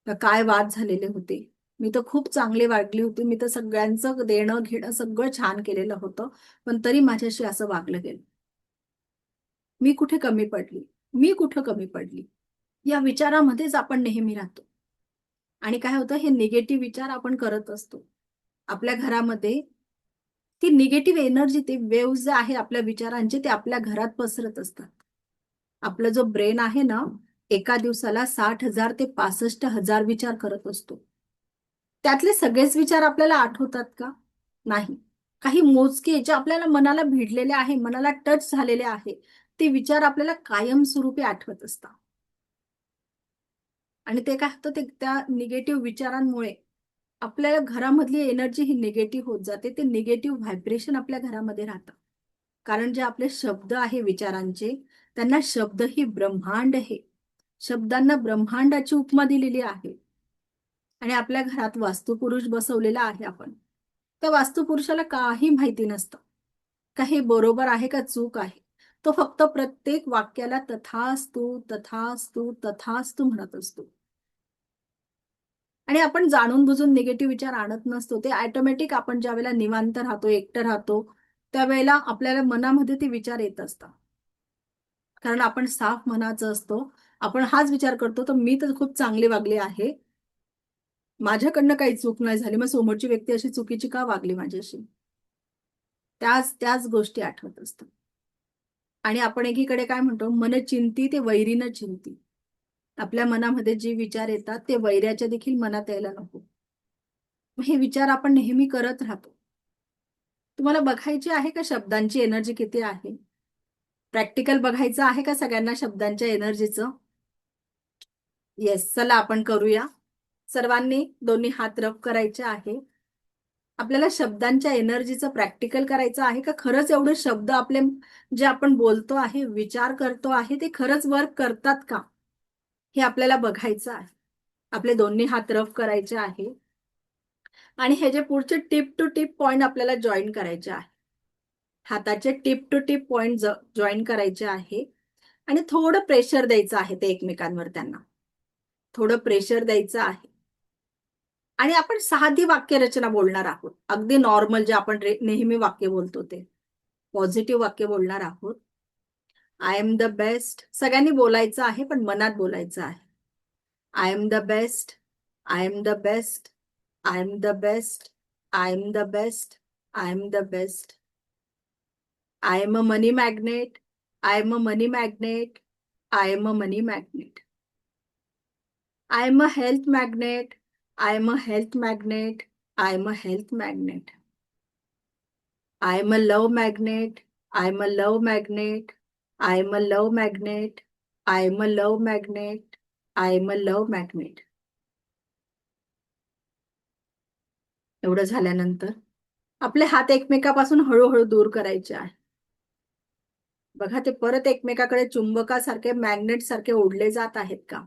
का काय वाद झालेले होते. मी तर खूप चांगली वागली होती, मी तर सगळ्यांचं देणं घेणं सगळं छान केलेलं होतं, पण तरी माझ्याशी असं वागलं गेलं. मी कुठे कमी पडली, मी कुठं कमी पडली, या विचारामध्येच आपण नेहमी राहतो. आणि काय होतं, हे निगेटिव्ह विचार आपण करत असतो आपल्या घरामध्ये. ती निगेटिव्ह एनर्जी, ते वेव्ह जे आहे आपल्या विचारांचे, ते आपल्या घरात पसरत असतात. आपला जो ब्रेन आहे ना, एका दिवसाला 60,000 ते 65,000 विचार करत असतो. त्यातले सगळेच विचार आपल्याला आठवतात का? नाही. काही मोजके जे आपल्याला मनाला भिडलेले आहे, मनाला टच झालेले आहे, ते विचार आपल्याला कायमस्वरूपी आठवत असतात. आणि ते काय होतं, ते त्या निगेटिव्ह विचारांमुळे आपल्या घरामधली एनर्जी ही निगेटिव्ह होत जाते. ते निगेटिव्ह व्हायब्रेशन आपल्या घरामध्ये राहतं. कारण जे आपले शब्द आहे विचारांचे, त्यांना शब्द ही ब्रह्मांड आहे. शब्दांना ब्रह्मांडाची उपमा दिलेली आहे. आणि आपल्या घरात वास्तुपुरुष बसवलेला आहे आपण. त्या वास्तुपुरुषाला काही माहिती नसतं का हे बरोबर आहे का चूक आहे. तो फक्त प्रत्येक वाक्याला तथास्तु तथास्तु तथास्तु म्हणत असतो. आणि आपण जाणून बुजून निगेटिव्ह विचार आणत नसतो. ते ऑटोमॅटिक आपण ज्या वेळेला निवांत राहतो, एकटं राहतो, त्यावेळेला आपल्याला मनामध्ये ते विचार येत असतात. कारण आपण साफ मनाचं असतो. आपण हाच विचार करतो, तर मी तर खूप चांगली वागली आहे, माझ्याकडनं काही चूक नाही झाली, मग समोरची व्यक्ती अशी चुकीची का वागली माझ्याशी, त्याच त्याच गोष्टी आठवत असतात. आणि आपण एकीकडे काय म्हणतो, मन चिंती ते वैरी न चिंती. आपल्या मनामध्ये जे विचार येतात ते वैऱ्याच्या देखील मनात यायला नको. मग हे विचार आपण नेहमी करत राहतो. तुम्हाला बघायची आहे का शब्दांची एनर्जी किती आहे? प्रॅक्टिकल बघायचं आहे का सगळ्यांना शब्दांच्या एनर्जीचं? येस, चला आपण करूया. सर्वांनी दोन्ही हात रब करायचे आहे. आपल्याला शब्दांच्या एनर्जीचं प्रॅक्टिकल करायचं आहे का खरंच एवढे शब्द आपले जे आपण बोलतो आहे, विचार करतो आहे, ते खरंच वर्क करतात का, हे आपल्याला बघायचं आहे. आपले दोन्ही हात रब करायचे आहे आणि हे जे पुढचे टिप टू टिप पॉइंट आपल्याला जॉईन करायचे आहे. हाताचे tip to tip point join करायचे आहे आणि थोडं प्रेशर द्यायचं आहे ते एकमेकांवर. त्यांना थोडं प्रेशर द्यायचं आहे. आणि आपण साधी वाक्यरचना बोलणार आहोत, अगदी नॉर्मल जे आपण नेहमी वाक्य बोलतो ते पॉझिटिव्ह वाक्य बोलणार आहोत. आय एम द बेस्ट सगळ्यांनी बोलायचं आहे, पण मनात बोलायचं आहे. I am the best, I am the best, I am the best, I am the best, I am the best. I am a money magnet, I am a money magnet, I am a money magnet. I am a health magnet, I am a health magnet. I am a health magnet. I am a love magnet. I am a love magnet. I am a love magnet. I am a love magnet. I am a love magnet. एवढं झाल्यानंतर आपले हात एकमेकापासून हळूहळू दूर करायचे आहे. बघा ते परत एकमेकाकडे चुंबकासारखे मॅग्नेट सारखे ओढले जात आहेत का?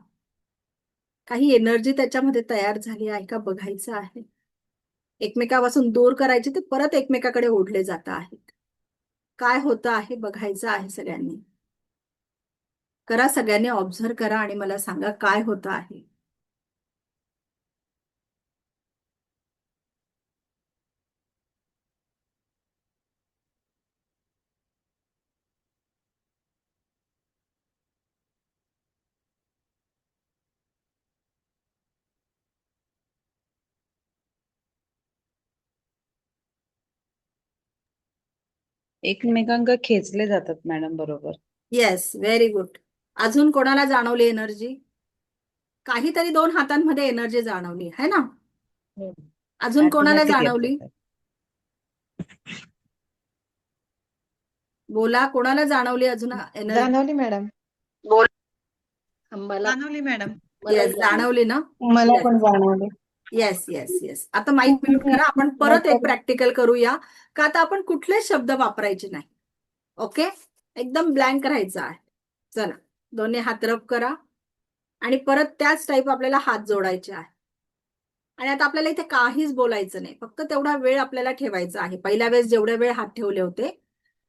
काही एनर्जी त्याच्यामध्ये तयार झाली आहे का बघायचं आहे. एकमेकापासून दूर करायचे ते परत एकमेकाकडे ओढले जात आहेत. काय होतं आहे बघायचं आहे सगळ्यांनी. करा, सगळ्यांनी ऑब्झर्व करा आणि मला सांगा काय होतं आहे. एकमेकांक खेचले जातात मॅडम, बरोबर. Yes, very good. अजून कोणाला जाणवली एनर्जी? काहीतरी दोन हातांमध्ये एनर्जी जाणवली है ना? अजून कोणाला Automatic येत जाणवली? जातात. बोला, कोणाला जाणवली अजून एनर्जी? जाणवली मॅडम. मला जाणवली मॅडम. मलाही येस, जाणवली ना? मला Yes. पण जाणवली. Yes yes yes. आता माईक म्यूट करा. आपण परत एक प्रॅक्टिकल करूया का आता आपण कुठलेच शब्द वापरायचे नाही. ओके, एकदम ब्लँक राहायचं आहे. चला, दोन्ही हात रब करा आणि परत त्याच टाईप आपल्याला हात जोडायचे आहे. आणि आता आपल्याला इथे काहीच बोलायचं नाही, फक्त तेवढा वेळ आपल्याला ठेवायचा आहे. पहिल्या वेळेस जेवढे वेळ हात ठेवले होते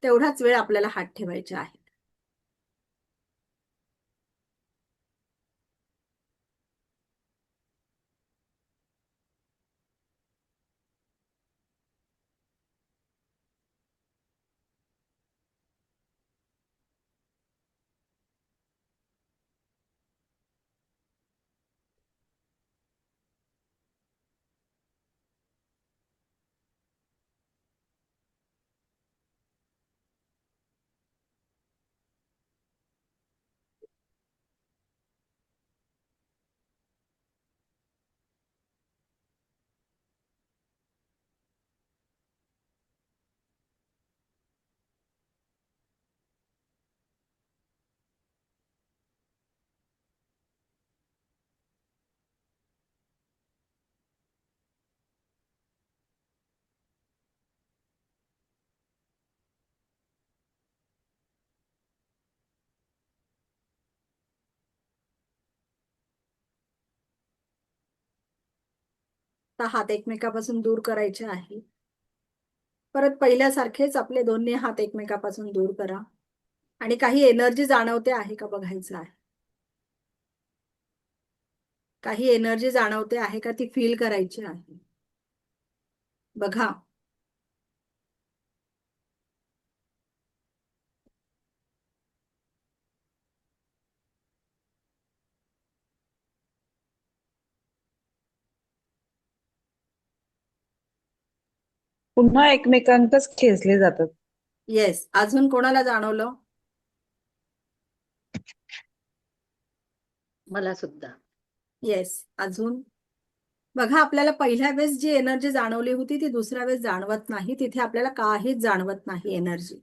तेवढाच वेळ आपल्याला हात ठेवायचे आहे. आता हात एकमेकापासून दूर करायचे आहे. परत पहिल्यासारखेच आपले दोन्ही हात एकमेकापासून दूर करा आणि काही एनर्जी जाणवते आहे का बघायचं आहे. काही एनर्जी जाणवते आहे का ती फील करायची आहे. बघा, पुन्हा एकमेकांकच खेचले जातात. येस. अजून कोणाला जाणवलं? मला सुद्धा. येस. अजून बघा, आपल्याला पहिल्या वेळेस जी एनर्जी जाणवली होती ती दुसऱ्या वेळेस जाणवत नाही. तिथे आपल्याला काहीच जाणवत नाही एनर्जी.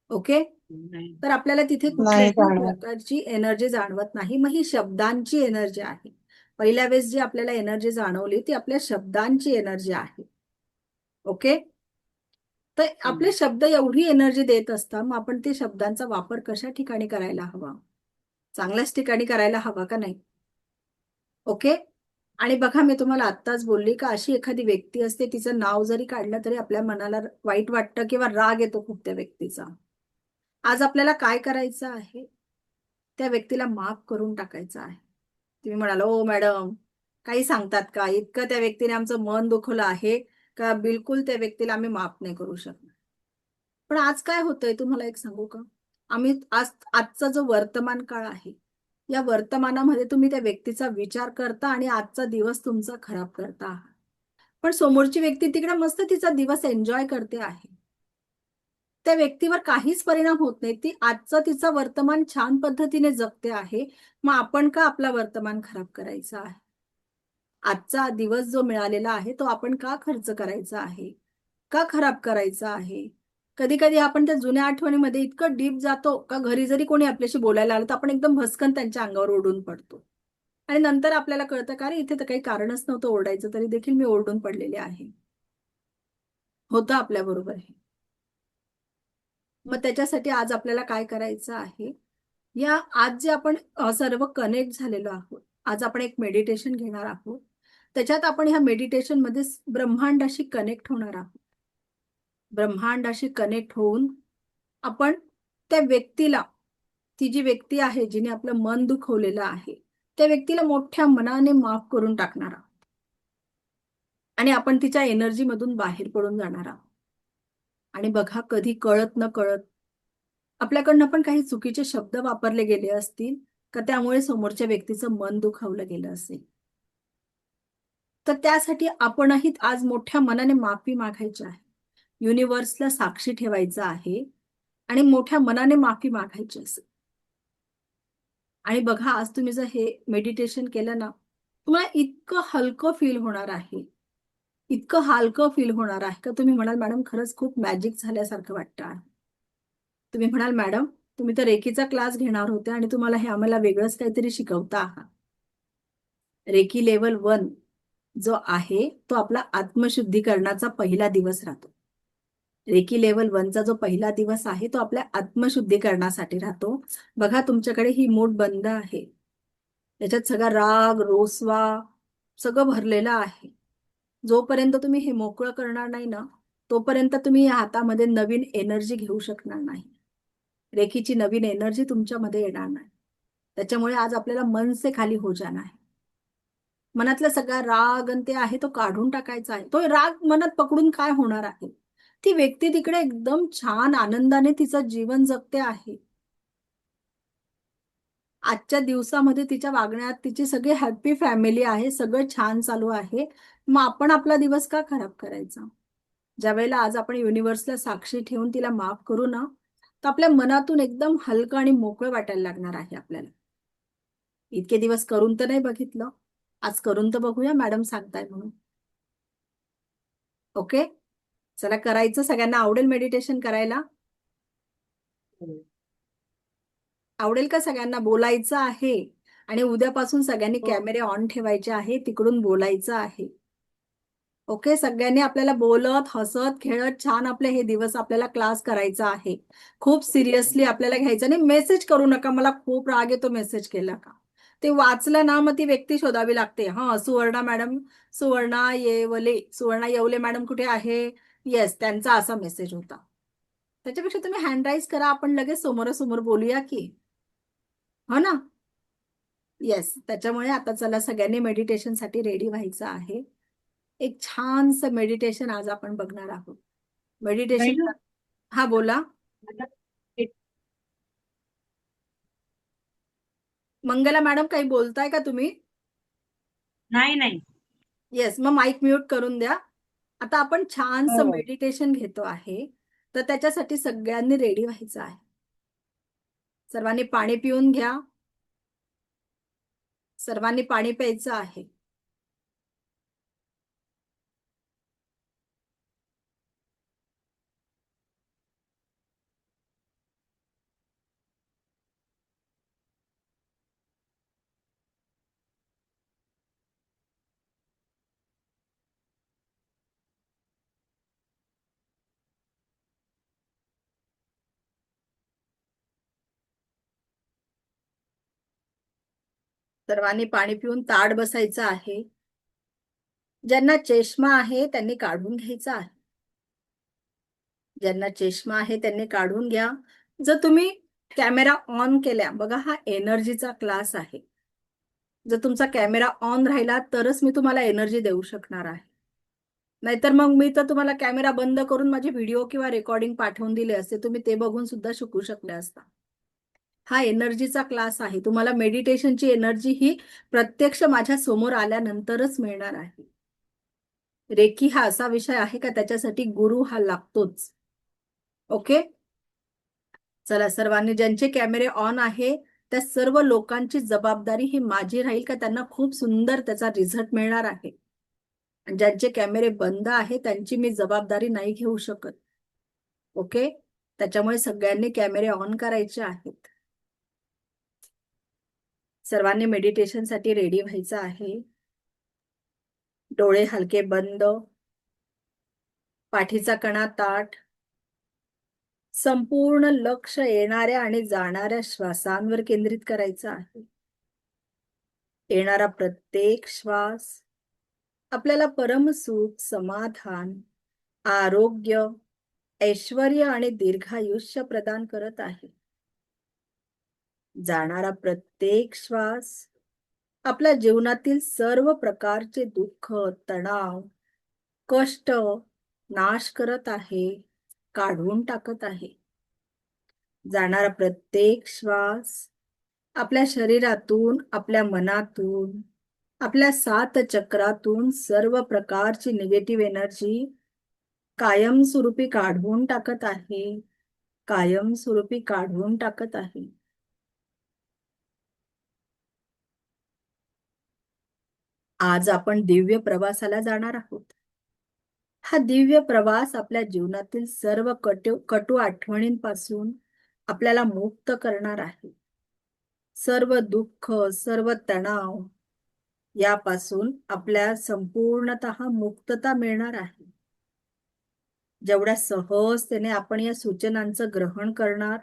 ओके, नाही. तर आपल्याला तिथे नाही कुठल्याही जाणवत. प्रकारची एनर्जी जाणवत नाही. मग ही शब्दांची एनर्जी आहे. पहिल्या वेळेस जी आपल्याला एनर्जी जाणवली ती आपल्या शब्दांची एनर्जी आहे. ओके, तर आपले शब्द एवढी एनर्जी देत असतात, मग आपण ते शब्दांचा वापर कशा ठिकाणी करायला हवा? चांगल्याच ठिकाणी करायला हवा का नाही? ओके, आणि बघा, मी तुम्हाला आत्ताच बोलली का अशी एखादी व्यक्ती असते तिचं नाव जरी काढलं तरी आपल्या मनाला वाईट वाटतं किंवा राग येतो खूप त्या व्यक्तीचा. आज आपल्याला काय करायचं आहे? त्या व्यक्तीला माफ करून टाकायचं आहे. तुम्ही म्हणाल, ओ मॅडम काही सांगतात का? इतकं त्या व्यक्तीने आमचं मन दुखवलं आहे का बिलकुल त्या व्यक्तीला आम्ही माफ नाही करू शकणार. पण आज काय होतंय तुम्हाला एक सांगू का? आजचा जो वर्तमान काळ आहे, या वर्तमानामध्ये तुम्ही त्या व्यक्तीचा विचार करता आणि आजचा दिवस तुमचा खराब करता आहात. पण समोरची व्यक्ती तिकडे मस्त तिचा दिवस एन्जॉय करते आहे. त्या व्यक्तीवर काहीच परिणाम होत नाही. ती आजचं तिचं वर्तमान छान पद्धतीने जगते आहे. मग आपण का आपला वर्तमान खराब करायचा आहे? आजचा दिवस जो मिळालेला आहे तो आपण का खर्च करायचा आहे, का खराब करायचा आहे. कधी कधी आपण त्या जुन्या आठवणीमध्ये इतकं डीप जातो का घरी जरी कोणी आपल्याशी बोलायला आलं तर आपण एकदम भस्कन त्यांच्या अंगावर ओढून पडतो. आणि नंतर आपल्याला कळतं का रे, इथे तर काही कारणच नव्हतं ओरडायचं, तरी देखील मी ओरडून पडलेले आहे. होतं आपल्या बरोबर हे. मग त्याच्यासाठी आज आपल्याला काय करायचं आहे, या आज जे आपण सर्व कनेक्ट झालेलो आहोत, आज आपण एक मेडिटेशन घेणार आहोत. त्याच्यात आपण ह्या मेडिटेशन मध्ये ब्रह्मांडाशी कनेक्ट होणार आहोत. ब्रह्मांडाशी कनेक्ट होऊन आपण त्या व्यक्तीला, ती जी व्यक्ती आहे जिने आपलं मन दुखवलेलं आहे, त्या व्यक्तीला मोठ्या मनाने माफ करून टाकणार आहोत. आणि आपण तिच्या एनर्जी मधून बाहेर पडून जाणार आहोत. आणि बघा, कधी कळत न कळत आपल्याकडनं पण काही चुकीचे शब्द वापरले गेले असतील का त्यामुळे समोरच्या व्यक्तीचं मन दुखावलं गेलं असेल, तर त्यासाठी आपणही आज मोठ्या मनाने माफी मागायची आहे. युनिव्हर्सला साक्षी ठेवायचं आहे आणि मोठ्या मनाने माफी मागायची असेल. आणि बघा, आज तुम्ही जर हे मेडिटेशन केलं ना, तुम्हाला इतकं हलकं फील होणार आहे, इतकं हलकं फील होणार आहे का तुम्ही म्हणाल मॅडम खरंच खूप मॅजिक झाल्यासारखं वाटतं आहे. तुम्ही म्हणाल मॅडम तुम्ही तर रेकीचा क्लास घेणार होते आणि तुम्हाला हे आम्हाला वेगळंच काहीतरी शिकवता आहात. रेकी लेवल 1 जो आहे तो आपला आत्मशुद्धीकरणाचा पहिला दिवस राहतो. रेकी लेवल 1चा जो पहिला दिवस आहे तो आपल्या आत्मशुद्धीकरणासाठी राहतो. बघा, तुमच्याकडे ही मूठ बंद आहे, त्याच्यात सगळा राग रोसवा सगळं भरलेलं आहे. जोपर्यंत तुम्ही हे मोकळं करणार नाही ना, तोपर्यंत तुम्ही या हातामध्ये नवीन एनर्जी घेऊ शकणार नाही. रेकीची नवीन एनर्जी तुमच्यामध्ये येणार नाही. त्याच्यामुळे आज आपल्याला मन से खाली हो जाना आहे. मनातला सगळा राग आणि ते आहे तो काढून टाकायचा आहे. तो राग मनात पकडून काय होणार आहे. ती व्यक्ती तिकडे एकदम छान आनंदाने तिचं जीवन जगते आहे. आजच्या दिवसामध्ये तिच्या वागण्यात तिची सगळी हॅपी फॅमिली आहे, सगळं छान चालू आहे. मग आपण आपला दिवस का खराब करायचा. ज्या वेळेला आज आपण युनिव्हर्सला साक्षी ठेवून तिला माफ करू ना, तर आपल्या मनातून एकदम हलकं आणि मोकळं वाटायला लागणार आहे आपल्याला. इतके दिवस करून तर नाही बघितलं, आज करून तर बघूया, मॅडम सांगताय म्हणून. ओके, चला करायचं. सगळ्यांना आवडेल मेडिटेशन करायला? आवडेल का सगळ्यांना? बोलायचं आहे आणि उद्यापासून सगळ्यांनी कॅमेरे ऑन ठेवायचे आहे, तिकडून बोलायचं आहे. ओके, सगळ्यांनी आपल्याला बोलत हसत खेळत छान आपले हे दिवस आपल्याला क्लास करायचा आहे. खूप सिरियसली आपल्याला घ्यायचं नाही. मेसेज करू नका, मला खूप राग येतो मेसेज केला का. ते वाचलं ना मग ती व्यक्ती शोधावी लागते. हा, सुवर्णा मॅडम, सुवर्णा येवले मॅडम कुठे आहे. येस, त्यांचा असा मेसेज होता. त्याच्यापेक्षा तुम्ही हँड राईज करा, आपण लगेच समोरासमोर बोलूया की. हो ना. येस, त्याच्यामुळे आता चला सगळ्यांनी मेडिटेशन साठी रेडी व्हायचं आहे. एक छानसं मेडिटेशन आज आपण बघणार आहोत. मेडिटेशन. हा, बोला. मंगला मॅडम, काही बोलताय का तुम्ही? नाही. येस, मग माईक म्यूट करून द्या. आता आपण छानसं हो. मेडिटेशन घेतो आहे, तर त्याच्यासाठी सगळ्यांनी रेडी व्हायचं आहे. सर्वांनी पाणी पिऊन घ्या. सर्वांनी पाणी प्यायचं आहे. सर्वांनी पाणी पिऊन ताठ बसायचं आहे. ज्यांना चष्मा आहे त्यांनी काढून घ्यायचा आहे. ज्यांना चष्मा आहे त्यांनी काढून घ्या. जर तुम्ही कॅमेरा ऑन केल्या, बघा हा एनर्जीचा क्लास आहे. जर तुमचा कॅमेरा ऑन राहिला तरच मी तुम्हाला एनर्जी देऊ शकणार आहे. नाहीतर मग मी तर तुम्हाला कॅमेरा बंद करून माझे व्हिडिओ किंवा रेकॉर्डिंग पाठवून दिले असते, तुम्ही ते बघून सुद्धा शिकू शकले असता. हा एनर्जीचा क्लास आहे. तुम्हाला मेडिटेशनची एनर्जी ही प्रत्यक्ष माझ्या समोर आल्यानंतरच मिळणार आहे. रेकी हा असा विषय आहे का त्याच्यासाठी गुरु हा लागतोच. ओके, चला सर्वांनी ज्यांचे कॅमेरे ऑन आहे त्या सर्व लोकांची जबाबदारी ही माझी राहील का त्यांना खूप सुंदर त्याचा रिझल्ट मिळणार आहे. आणि ज्यांचे कॅमेरे बंद आहे त्यांची मी जबाबदारी नाही घेऊ शकत. ओके, त्याच्यामुळे सगळ्यांनी कॅमेरे ऑन करायचे आहेत. सर्वांनी मेडिटेशनसाठी रेडी व्हायचं आहे. डोळे हलके बंद, पाठीचा कणा ताठ, संपूर्ण लक्ष येणाऱ्या आणि जाणाऱ्या श्वासांवर केंद्रित करायचं आहे. येणारा प्रत्येक श्वास आपल्याला परमसुख, समाधान, आरोग्य, ऐश्वर्य आणि दीर्घायुष्य प्रदान करत आहे. जाणारा प्रत्येक श्वास आपल्या जीवनातील सर्व प्रकारचे दुःख, तणाव, कष्ट नाश करत आहे, काढून टाकत आहे. जाणारा प्रत्येक श्वास आपल्या शरीरातून, आपल्या मनातून, आपल्या 7 चक्रातून सर्व प्रकारची निगेटिव्ह एनर्जी कायमस्वरूपी काढून टाकत आहे, कायमस्वरूपी काढून टाकत आहे. आज आपण दिव्य प्रवासाला जाणार आहोत. हा दिव्य प्रवास आपल्या जीवनातील सर्व कटू आठवणींपासून आपल्याला मुक्त करणार आहे. सर्व दुःख, सर्व तणाव यापासून आपल्या संपूर्णतः मुक्तता मिळणार आहे. जेवढ्या सहजतेने आपण या सूचनांचं ग्रहण करणार,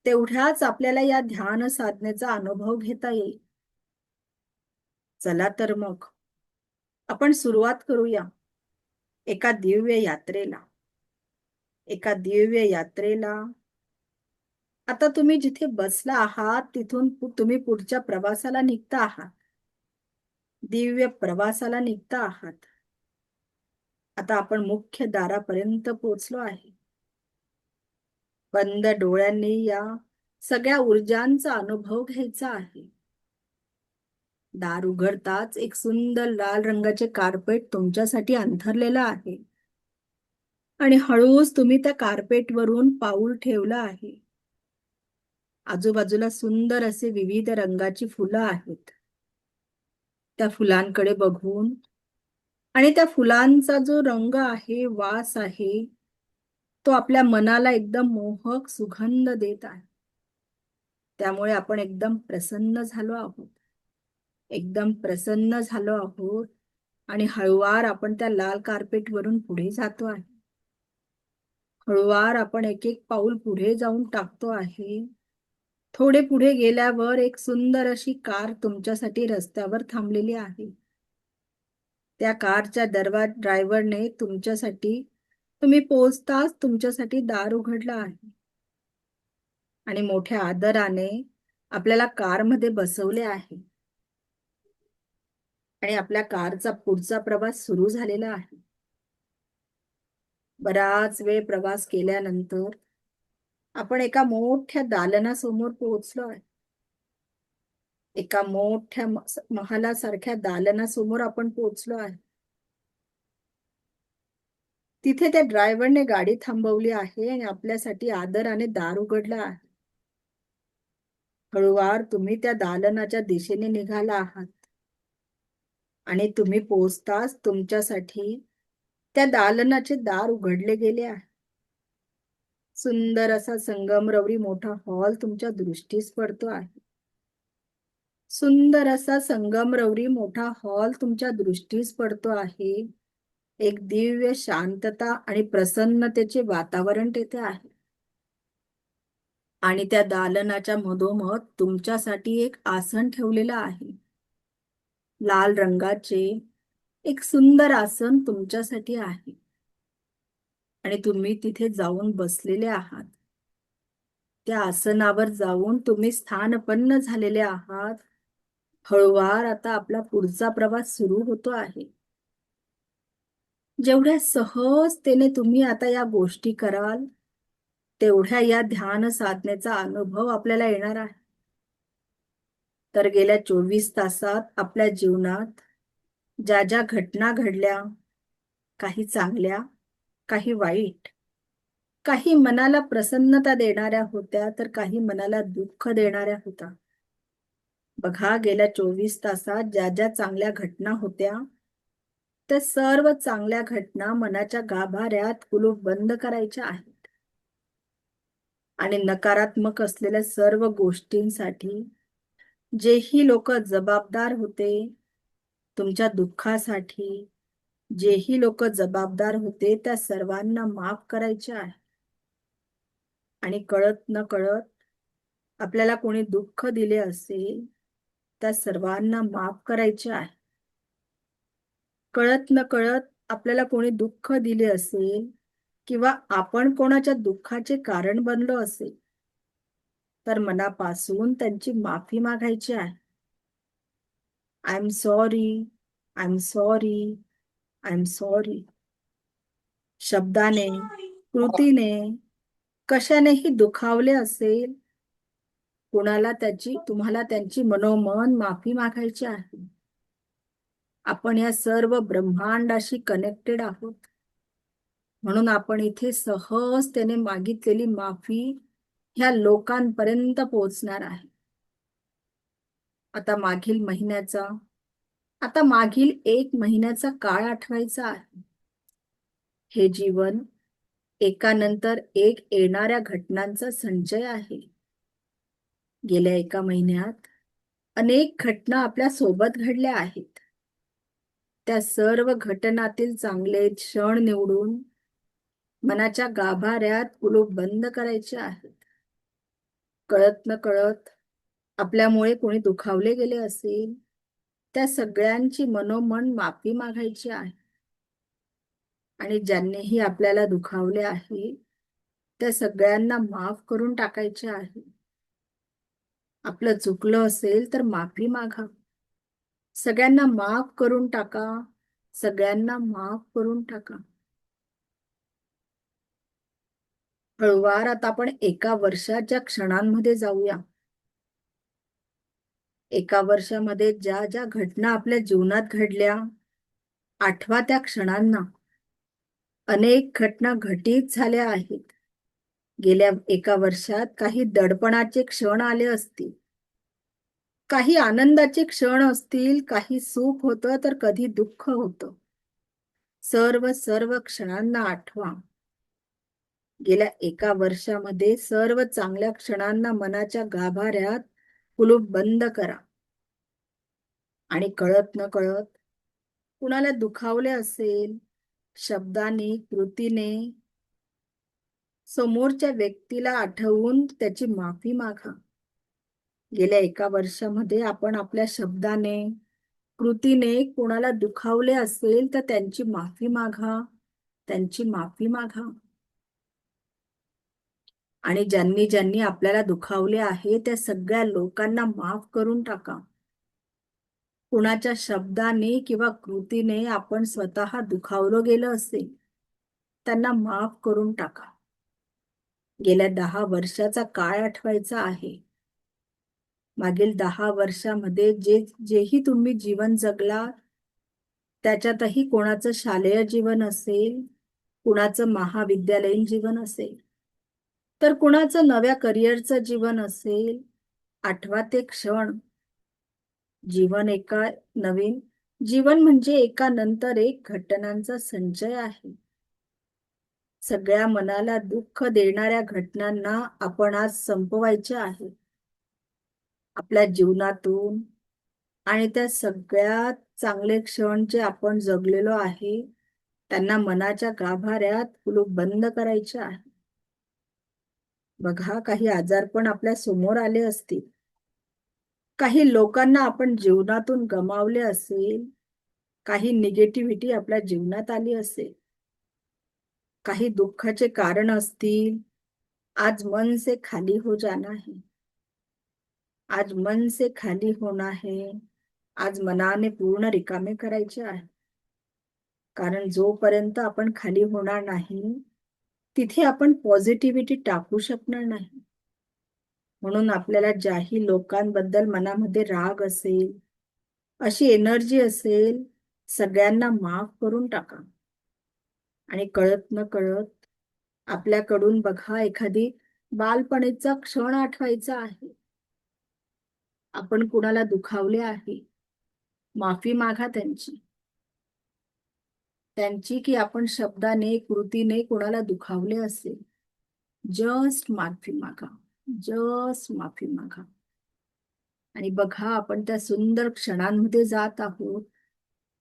तेवढ्याच आपल्याला या ध्यान साधनेचा अनुभव घेता येईल. चला तर मग आपण सुरुवात करूया एका दिव्य यात्रेला. एका दिव्य यात्रेला आता तुम्ही जिथे बसला आहात तिथून तुम्ही पुढच्या प्रवासाला निघता आहात. दिव्य प्रवासाला निघता आहात. आता आपण मुख्य दारापर्यंत पोहोचलो आहे. बंद डोळ्यांनी या सगळ्या ऊर्जांचा अनुभव घ्यायचा आहे. दार उघडताच एक सुंदर लाल रंगाचे कार्पेट तुमच्यासाठी अंथरलेलं आहे आणि हळूच तुम्ही त्या कार्पेटवरून पाऊल ठेवलं आहे. आजूबाजूला सुंदर असे विविध रंगाची फुलं आहेत. त्या फुलांकडे बघून आणि त्या फुलांचा जो रंग आहे, वास आहे, तो आपल्या मनाला एकदम मोहक सुगंध देत आहे. त्यामुळे आपण एकदम प्रसन्न झालो आहोत. एकदम प्रसन्न झालो आहोत आणि हळूवार आपण त्या लाल कार्पेटवरून पुढे जातो आहे. हळूवार आपण एक एक पाऊल पुढे जाऊन टाकतो आहे. थोडे पुढे गेल्यावर एक सुंदर अशी कार तुमच्यासाठी रस्त्यावर थांबलेली आहे. त्या कारच्या ड्रायव्हरने तुम्ही पोहोचताच तुमच्यासाठी दार उघडलं आहे आणि मोठ्या आदराने आपल्याला कारमध्ये बसवले आहे आणि आपल्या कारचा पुढचा प्रवास सुरू झालेला आहे. बराच वेळ प्रवास केल्यानंतर आपण एका मोठ्या दालनासमोर पोहोचलो आहे. एका मोठ्या महालासारख्या दालनासमोर आपण पोहोचलो आहे. तिथे त्या ड्रायव्हरने गाडी थांबवली आहे आणि आपल्यासाठी आदराने दार उघडलं आहे. हळूवार तुम्ही त्या दालनाच्या दिशेने निघाला आहात आणि तुम्ही पोहोचताच तुमच्यासाठी त्या दालनाचे दार उघडले गेले आहे. सुंदर असा संगमरवरी मोठा हॉल तुमच्या दृष्टीस पडतो आहे. सुंदर असा संगमरवरी मोठा हॉल तुमच्या दृष्टीस पडतो आहे. एक दिव्य शांतता आणि प्रसन्नतेचे वातावरण तेथे आहे आणि त्या दालनाच्या मधोमध तुमच्यासाठी एक आसन ठेवलेलं आहे. लाल रंगाचे एक सुंदर आसन तुमच्यासाठी आहे आणि तुम्ही तिथे जाऊन बसलेले आहात. त्या आसनावर जाऊन तुम्ही स्थानपन्न झालेले आहात. हळूवार आता आपला पुढचा प्रवास सुरू होतो आहे. जेवढ्या सहजतेने तुम्ही आता या गोष्टी कराल, तेवढ्या या ध्यान साधनेचा अनुभव आपल्याला येणार आहे. तर गेल्या 24 तासात आपल्या जीवनात ज्या ज्या घटना घडल्या, काही चांगल्या, काही वाईट, काही मनाला प्रसन्नता देणाऱ्या होत्या तर काही मनाला दुःख देणाऱ्या होत्या. बघा, गेल्या 24 तासात ज्या ज्या चांगल्या घटना होत्या त्या सर्व चांगल्या घटना मनाच्या गाभाऱ्यात कुलूप बंद करायच्या आहेत. आणि नकारात्मक असलेल्या सर्व गोष्टींसाठी जेही लोक जबाबदार होते तुमच्या दुःखासाठी, जेही लोक जबाबदार होते त्या सर्वांना माफ करायचे आहे. आणि कळत न कळत आपल्याला कोणी दुःख दिले असेल त्या सर्वांना माफ करायचे आहे. कळत न कळत आपल्याला कोणी दुःख दिले असेल किंवा आपण कोणाच्या दुःखाचे कारण बनलो असेल तर मनापासून त्यांची माफी मागायची आहे. I am sorry, I am sorry, I am sorry. शब्दाने, कृतीने, कशानेही दुखावले असेल तुम्हाला त्यांची मनोमन माफी मागायची आहे. आपण या सर्व ब्रह्मांडाशी कनेक्टेड आहोत म्हणून आपण इथे सहजतेने मागितलेली माफी ह्या लोकांपर्यंत पोहोचणार आहे. आता मागील 1 महिन्याचा काळ आठवायचा आहे. हे जीवन एकानंतर एक येणाऱ्या घटनांचा संचय आहे. गेल्या 1 महिन्यात अनेक घटना आपल्या सोबत घडल्या आहेत. त्या सर्व घटनातील चांगले क्षण निवडून मनाच्या गाभाऱ्यात कुलूप बंद करायचे आहेत. कळत न कळत आपल्यामुळे कोणी दुखावले गेले असेल त्या सगळ्यांची मनोमन माफी मागायची आहे. आणि ज्यांनीही आपल्याला दुखावले आहे त्या सगळ्यांना माफ करून टाकायचे आहे. आपलं चुकलं असेल तर माफी मागा. सगळ्यांना माफ करून टाका. सगळ्यांना माफ करून टाका. हळूवार आता आपण 1 वर्षाच्या क्षणांमध्ये जाऊया. 1 वर्षामध्ये ज्या ज्या घटना आपल्या जीवनात घडल्या आठवा त्या क्षणांना. अनेक घटना घटित झाल्या आहेत. गेल्या 1 वर्षात काही दडपणाचे क्षण आले असतील, काही आनंदाचे क्षण असतील, काही सुख होतं तर कधी दुःख होतं. सर्व क्षणांना आठवा. गेल्या 1 वर्षामध्ये सर्व चांगल्या क्षणांना मनाच्या गाभाऱ्यात कुलूप बंद करा. आणि कळत न कळत कुणाला दुखावले असेल शब्दाने, कृतीने, समोरच्या व्यक्तीला आठवून त्याची माफी मागा. गेल्या 1 वर्षामध्ये आपण आपल्या शब्दाने, कृतीने कोणाला दुखावले असेल तर त्यांची माफी मागा. त्यांची माफी मागा. आणि ज्यांनी ज्यांनी आपल्याला दुखावले आहे त्या सगळ्या लोकांना माफ करून टाका. कुणाच्या शब्दाने किंवा कृतीने आपण स्वतः दुखावलं गेलं असेल त्यांना माफ करून टाका. गेल्या 10 वर्षाचा काळ आठवायचा आहे. मागील 10 वर्षामध्ये जेही तुम्ही जीवन जगला त्याच्यातही कोणाचं शालेय जीवन असेल, कुणाचं महाविद्यालयीन जीवन असेल, तर कुणाचं नव्या करिअरचं जीवन असेल. आठवा ते क्षण. जीवन म्हणजे एकानंतर एक घटनांचा संचय आहे. सगळ्या मनाला दुःख देणाऱ्या घटनांना आपण आज संपवायचे आहे आपल्या जीवनातून. आणि त्या सगळ्यात चांगले क्षण जे आपण जगलेलो आहे त्यांना मनाच्या गाभाऱ्यात कुलूप बंद करायचे आहे. बघा, काही आजारपण आपल्या समोर आले असतील, काही लोकांना आपण जीवनातून गमावले असेल, काही निगेटिव्हिटी आपल्या जीवनात आली असेल, काही दुःखाचे कारण असतील. आज मन से खाली हो जाना है. आज मन से खाली होना है. आज मनाने पूर्ण रिकामे करायचे आहे. कारण जोपर्यंत आपण खाली होणार नाही तिथे आपण पॉझिटिव्हिटी टाकू शकणार नाही. म्हणून आपल्याला ज्याही लोकांबद्दल मनामध्ये राग असेल, अशी एनर्जी असेल, सगळ्यांना माफ करून टाका. आणि कळत न कळत आपल्याकडून बघा एखादी बालपणीचा क्षण आठवायचा आहे. आपण कुणाला दुखावले आहे, माफी मागा त्यांची की आपण शब्दाने कृतीने कोणाला दुखावले असेल, जस्ट माफी मागा, जस्ट माफी मागा. आणि बघा आपण त्या सुंदर क्षणांमध्ये जात आहोत.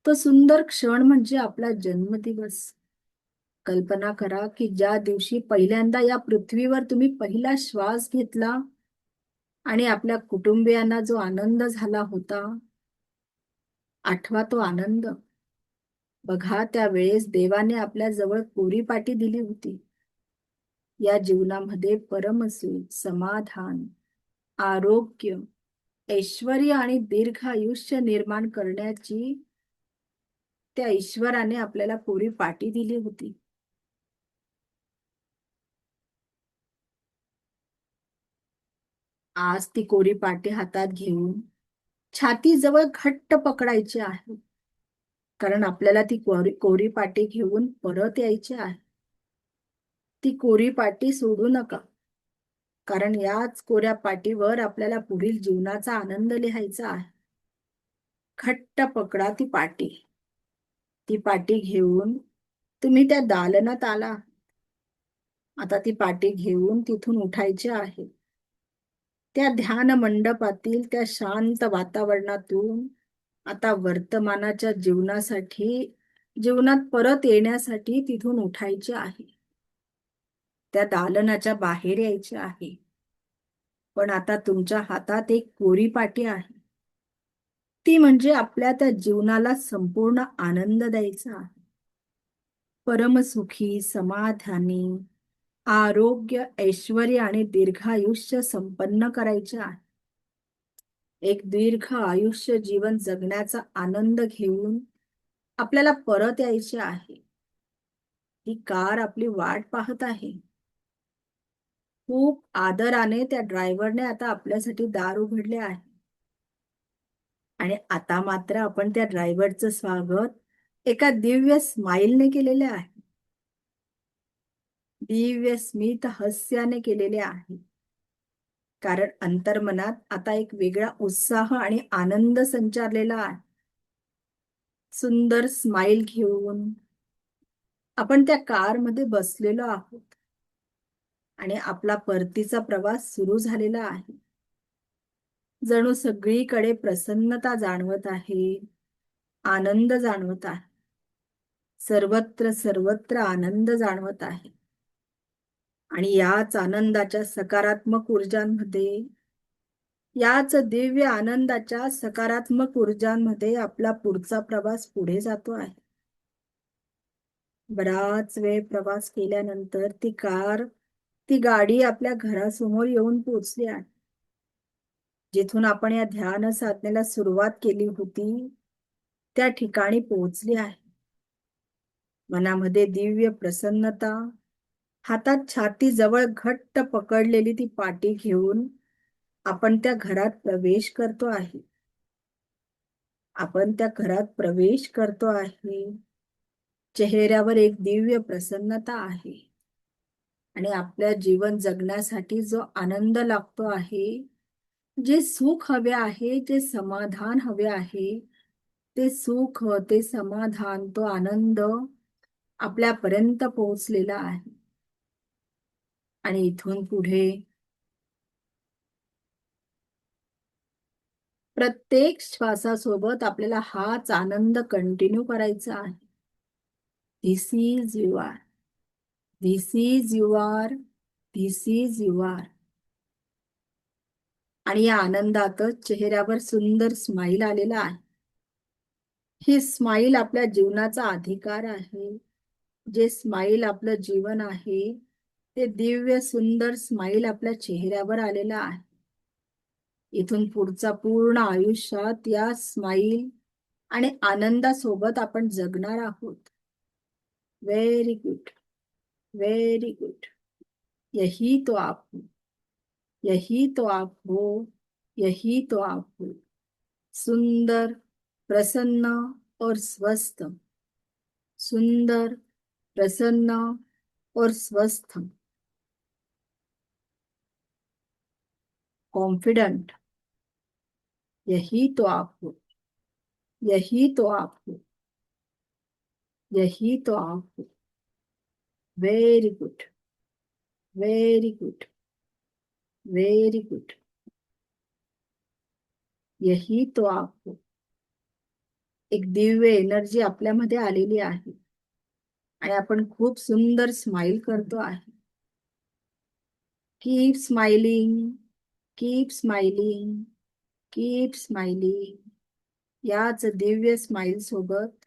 तो सुंदर क्षण म्हणजे आपला जन्मदिवस. कल्पना करा की ज्या दिवशी पहिल्यांदा या पृथ्वीवर तुम्ही पहिला श्वास घेतला आणि आपल्या कुटुंबियांना जो आनंद झाला होता, आठवा तो आनंद. बघा त्यावेळेस देवाने आपल्या जवळ कोरी पाटी दिली होती. या जीवनामध्ये परमसुख, समाधान, आरोग्य, ऐश्वर्य आणि दीर्घ आयुष्य निर्माण करण्याची त्या ईश्वराने आपल्याला कोरी पाटी दिली होती. आज ती कोरी पाटी हातात घेऊन छातीजवळ घट्ट पकडायची आहे, कारण आपल्याला ती कोरी पाटी घेऊन परत यायची आहे. ती कोरी पाटी सोडू नका, कारण याच कोऱ्या पाटीवर आपल्याला पुढील जीवनाचा आनंद लिहायचा आहे. घट्ट पकडा ती पाटी. ती पाटी घेऊन तुम्ही त्या दालनात आला. आता ती पाटी घेऊन तिथून उठायचे आहे. त्या ध्यान मंडपातील त्या शांत वातावरणातून आता वर्तमानाच्या जीवनात परत येण्यासाठी तिथून उठायचे आहे. त्या दालनाच्या बाहेर यायचे आहे. पण आता तुमच्या हातात एक कोरी पाटी आहे. ती म्हणजे आपल्या त्या जीवनाला संपूर्ण आनंद द्यायचा आहे. परमसुखी, समाधानी, आरोग्य, ऐश्वर्य आणि दीर्घायुष्य संपन्न करायचे आहे. एक दीर्घ आयुष्य जीवन जगण्याचा आनंद घेऊन आपल्याला परत यायचे आहे. ही कार आपली वाट पाहत आहे. खूप आदराने त्या ड्रायव्हरने आता आपल्यासाठी दार उघडले आहे. आणि आता मात्र आपण त्या ड्रायव्हरचं स्वागत एका दिव्य स्माईलने केलेले आहे. दिव्य स्मित हास्याने केलेले आहे. कारण अंतर्मनात आता एक वेगळा उत्साह आणि आनंद संचारलेला आहे. सुंदर स्माईल घेऊन आपण त्या कारमध्ये बसलेलो आहोत आणि आपला परतीचा प्रवास सुरू झालेला आहे. जणू सगळीकडे प्रसन्नता जाणवत आहे, आनंद जाणवत आहे. सर्वत्र आनंद जाणवत आहे. आणि याच आनंदाच्या सकारात्मक ऊर्जांमध्ये, याच दिव्य आनंदाच्या सकारात्मक ऊर्जांमध्ये आपला पुढचा प्रवास पुढे जातो आहे. बराच वेळ प्रवास केल्यानंतर ती गाडी आपल्या घरासमोर येऊन पोहोचली आहे. जिथून आपण या ध्यान साधनेला सुरुवात केली होती, त्या ठिकाणी पोहोचली आहे. मनामध्ये दिव्य प्रसन्नता, हातात छाती जवळ घट्ट पकडलेली ती पाटी घेऊन आपण त्या घरात प्रवेश करतो आहे. आपण त्या घरात प्रवेश करतो आहे. चेहऱ्यावर एक दिव्य प्रसन्नता आहे. आणि आपल्या जीवन जगण्यासाठी जो आनंद लागतो आहे, जे सुख हवे आहे, जे समाधान हवे आहे, ते सुख, ते समाधान, तो आनंद आपल्यापर्यंत पोहोचलेला आहे. आणि इथून पुढे प्रत्येक श्वासासोबत आपल्याला हाच आनंद कंटिन्यू करायचा आहे. This is you are. This is you are. This is you are. आणि या आनंदातच चेहऱ्यावर सुंदर स्माईल आलेला आहे. ही स्माईल आपल्या जीवनाचा अधिकार आहे. जे स्माईल आपलं जीवन आहे, ते दिव्य सुंदर स्माईल आपल्या चेहऱ्यावर आलेला आहे. इथून पुढचा पूर्ण आयुष्यात या स्माईल आणि आनंदासोबत आपण जगणार आहोत. Very good, very good. यही तो आप हो, यही तो आप हो, यही तो आप हो. सुंदर, प्रसन्न और स्वस्थ. सुंदर, प्रसन्न और स्वस्थ, कॉन्फिडेंट, यही तो आप हो, यही तो आप हो, यही तो आप हो। Very good, very good, very good, यही तो आप हो। एक दिव्य एनर्जी आपल्यामध्ये आलेली आहे आणि आपण खूप सुंदर स्माइल करतो आहे. Keep smiling, keep smiling, keep smiling. याच दिव्य स्माइल सोबत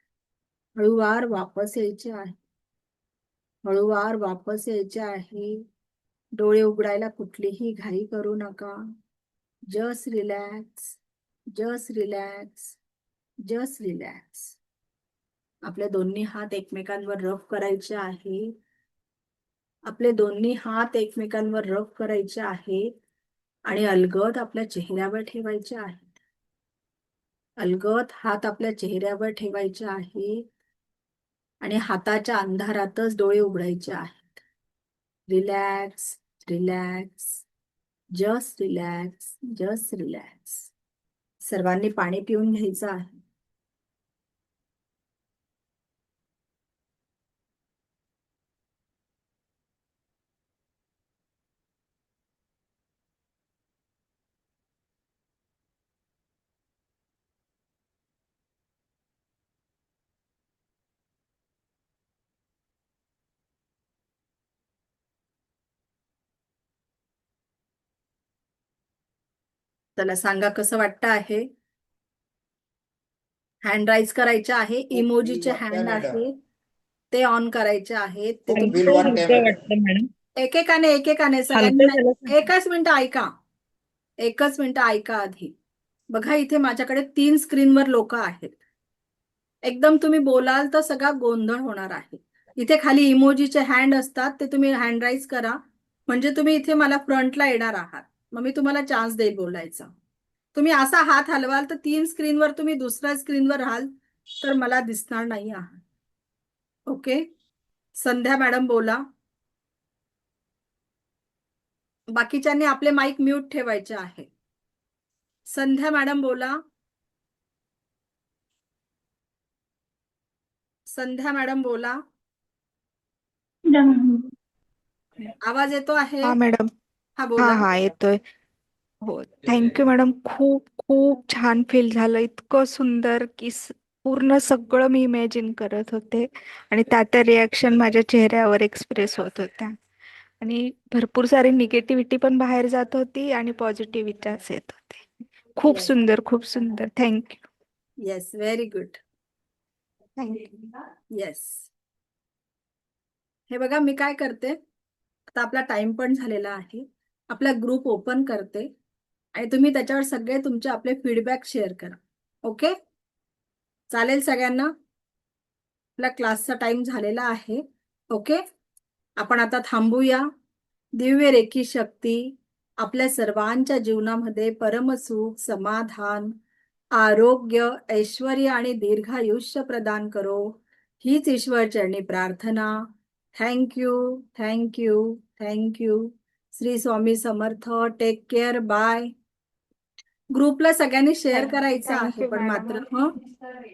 हळूवार वापस यायचे आहे, हळूवार वापस यायचे आहे. डोळे उघडायला कुठलीही घाई करू नका. Just relax, just relax, just relax. आपले दोन्ही हात एकमेकांवर रब करायचे आहे. आपले दोन्ही हात एकमेकांवर रब करायचे आहेत आणि अलगद आपल्या चेहऱ्यावर ठेवायचे आहेत. अलगद हात आपल्या चेहऱ्यावर ठेवायचे आहेत आणि हाताच्या अंधारातच डोळे उघडायचे आहेत. Relax, relax, just relax, just relax. सर्वांनी पाणी पिऊन घ्यायचं आहे. चला सांगा कसं वाटतं आहे. हँड राईज करायचे आहे. इमोजीचे वाटतंय हँड मॅडम. आहे ते ऑन करायचे आहेत. ते खूप तुम्ही feel वाटतंय हलकं मॅडम. वाटतं मॅडम. एकेकाने हलकं सगळ्यांनी झालं नाही. एकच मिनिट ऐका, एकच मिनिट ऐका आधी. बघा इथे माझ्याकडे 3 स्क्रीनवर लोक आहेत. एकदम तुम्ही बोलाल तर सगळा गोंधळ होणार आहे. इथे खाली इमोजीचे हँड असतात, ते तुम्ही हँड राईज करा, म्हणजे तुम्ही इथे मला फ्रंटला येणार आहात. मग मी तुम्हाला चान्स देईल बोलायचा. तुम्ही असा हात हलवाल तर 3 स्क्रीनवर तुम्ही दुसऱ्या स्क्रीनवर राहाल तर मला दिसणार नाही आहात. ओके, संध्या मॅडम बोला. बाकीच्यांनी आपले माईक म्यूट ठेवायचे आहे. संध्या मॅडम बोला. संध्या मॅडम बोला. आवाज येतो आहे? हा मॅडम. हा हा बोला. हा येतोय. हो, थँक्यू मॅडम. खूप खूप छान फील झालं. इतकं सुंदर की पूर्ण सगळं मी इमॅजिन करत होते आणि त्या रिॲक्शन माझ्या चेहऱ्यावर एक्सप्रेस होत होत्या आणि भरपूर सारी निगेटिव्हिटी पण बाहेर जात होती आणि पॉझिटिव्हिटीच येत होते. खूप Yes. सुंदर, खूप सुंदर. Thank you. Yes, very good. Thank you. Yes. हे बघा मी काय करते, आता आपला टाइम पण झालेला आहे. आपला ग्रुप ओपन करते आणि तुम्ही त्याच्यावर सगळे तुमचे आपले फीडबॅक शेअर करा. ओके, चालेल सगळ्यांना? आपला क्लासचा टाइम झालेला आहे. ओके, आपण आता थांबूया. दिव्य रेखी शक्ती आपल्या सर्वांच्या जीवनामध्ये परमसुख, समाधान, आरोग्य, ऐश्वर्य आणि दीर्घायुष्य प्रदान करो, हीच ईश्वरचरणी प्रार्थना. Thank you, thank you, thank you. Shri Swami Samarth. Take care. Bye. ग्रुपला सगळ्यांनी शेअर करायचं आहे थँक्यू पण मात्र मॅडम.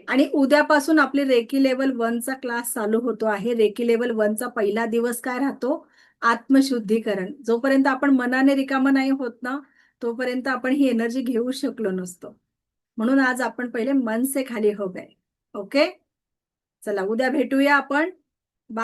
आणि उद्यापासून आपली रेकी लेवल 1चा क्लास चालू होतो आहे. रेकी लेवल 1चा पहिला दिवस काय राहतो? आत्मशुद्धीकरण. जोपर्यंत आपण मनाने रिकामं नाही होत ना, तोपर्यंत आपण ही एनर्जी घेऊ शकलो नसतो. म्हणून आज आपण पहिले मन से खाली हो गए. ओके, चला उद्या भेटूया आपण.